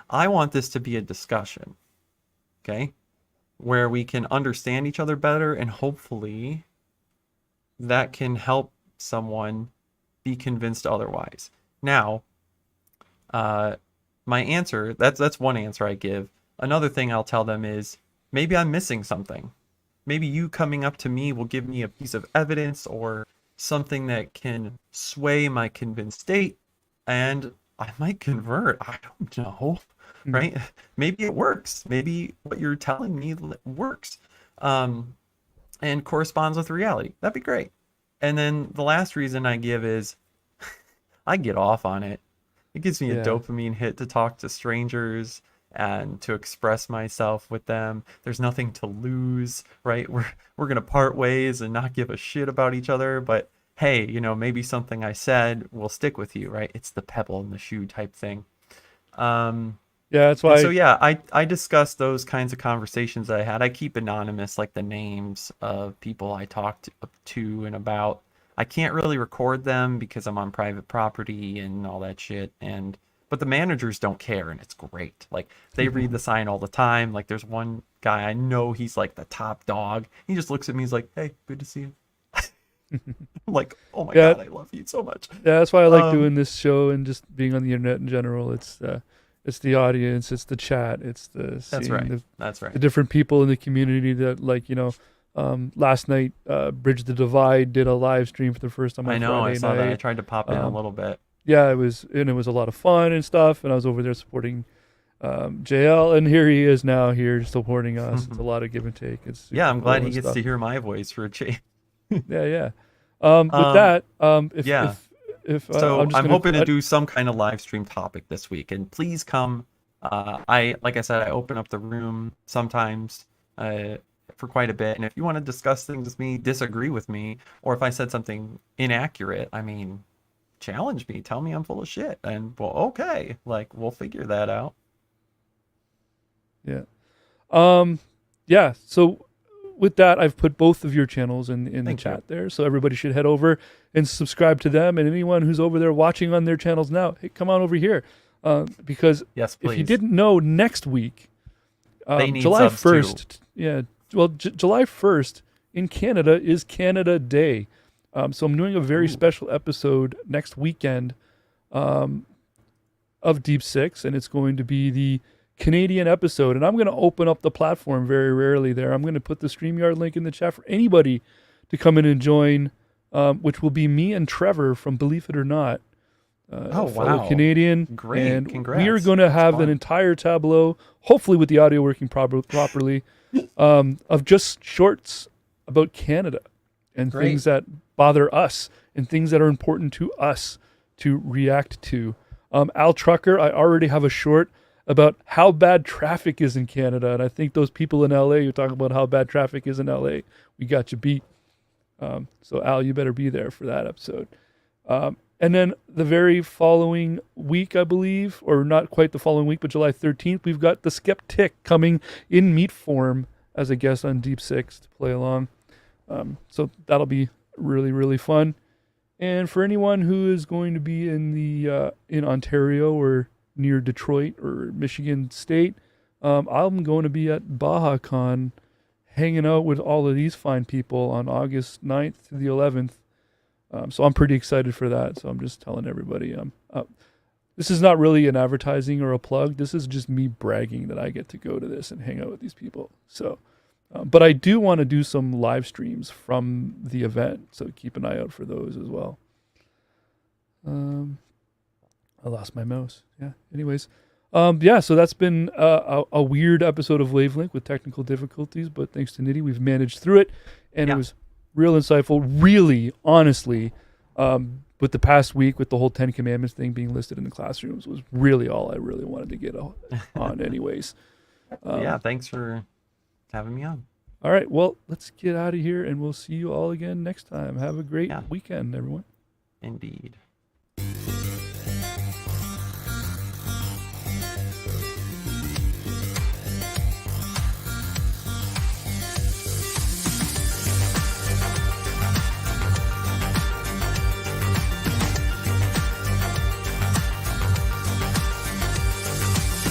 I want this to be a discussion. Okay? where we can understand each other better, and hopefully that can help someone be convinced otherwise. Now, my answer, that's one answer I give. Another thing I'll tell them is, maybe I'm missing something. Maybe you coming up to me will give me a piece of evidence or something that can sway my convinced state, and I might convert. I don't know, right? Maybe it works. Maybe what you're telling me works, and corresponds with reality. That'd be great. And then the last reason I give is I get off on it. It gives me a dopamine hit to talk to strangers and to express myself with them. There's nothing to lose, right? We're gonna part ways and not give a shit about each other, but hey, you know, maybe something I said will stick with you, right? It's the pebble in the shoe type thing. That's why. So yeah, I discuss those kinds of conversations that I had. I keep anonymous, like the names of people I talked to and about. I can't really record them because I'm on private property and all that shit. But the managers don't care, and it's great. Like, they read the sign all the time. Like, there's one guy I know, he's like the top dog. He just looks at me, he's like, "Hey, good to see you." I'm like, oh my God, I love you so much. Yeah, that's why I like doing this show and just being on the internet in general. It's the audience, it's the chat, it's the That's right. That's right. The different people in the community that, like, you know, last night, Bridge the Divide did a live stream for the first time on I know, Friday I saw night. that. I tried to pop in a little bit. Yeah, it was a lot of fun and stuff, and I was over there supporting JL, and here he is now here supporting us. It's a lot of give and take. It's I'm glad he cool gets stuff. to hear my voice for a change. With that, I'm hoping to do some kind of live stream topic this week, and please come. Like I said, I open up the room sometimes for quite a bit, and if you want to discuss things with me, disagree with me, or if I said something inaccurate, I mean, challenge me, tell me I'm full of shit, and well, okay, like, we'll figure that out. So with that, I've put both of your channels in the chat there, so everybody should head over and subscribe to them. And anyone who's over there watching on their channels now, hey, come on over here, because if you didn't know, next week, July 1st, July 1st in Canada is Canada Day. So I'm doing a very special episode next weekend of Deep Six, and it's going to be the Canadian episode. And I'm going to open up the platform very rarely there. I'm going to put the StreamYard link in the chat for anybody to come in and join, which will be me and Trevor from Believe It or Not. Fellow Canadian. Great, and congrats. we are going to have an entire tableau, hopefully with the audio working properly, of just shorts about Canada and things that bother us and things that are important to us to react to. Al Trucker, I already have a short about how bad traffic is in Canada, and I think those people in LA who talk about how bad traffic is in LA, we got you beat. So Al, you better be there for that episode. And then the very following week, I believe, or not quite the following week, but July 13th, we've got the Skeptic coming in meat form as a guest on Deep Six to play along. So that'll be really, really fun. And for anyone who is going to be in Ontario or near Detroit or Michigan State, I'm going to be at BajaCon hanging out with all of these fine people on August 9th to the 11th. So I'm pretty excited for that. So I'm just telling everybody, this is not really an advertising or a plug. This is just me bragging that I get to go to this and hang out with these people. So, but I do want to do some live streams from the event. So keep an eye out for those as well. I lost my mouse. Yeah. Anyways, so that's been a weird episode of Wavelength with technical difficulties, but thanks to Nitty, we've managed through it, and it was real insightful. Really, honestly, with the past week, with the whole 10 Commandments thing being listed in the classrooms, was really all I really wanted to get on. Anyways, thanks for having me on. All right, well, let's get out of here, and we'll see you all again next time. Have a great weekend, everyone. Indeed.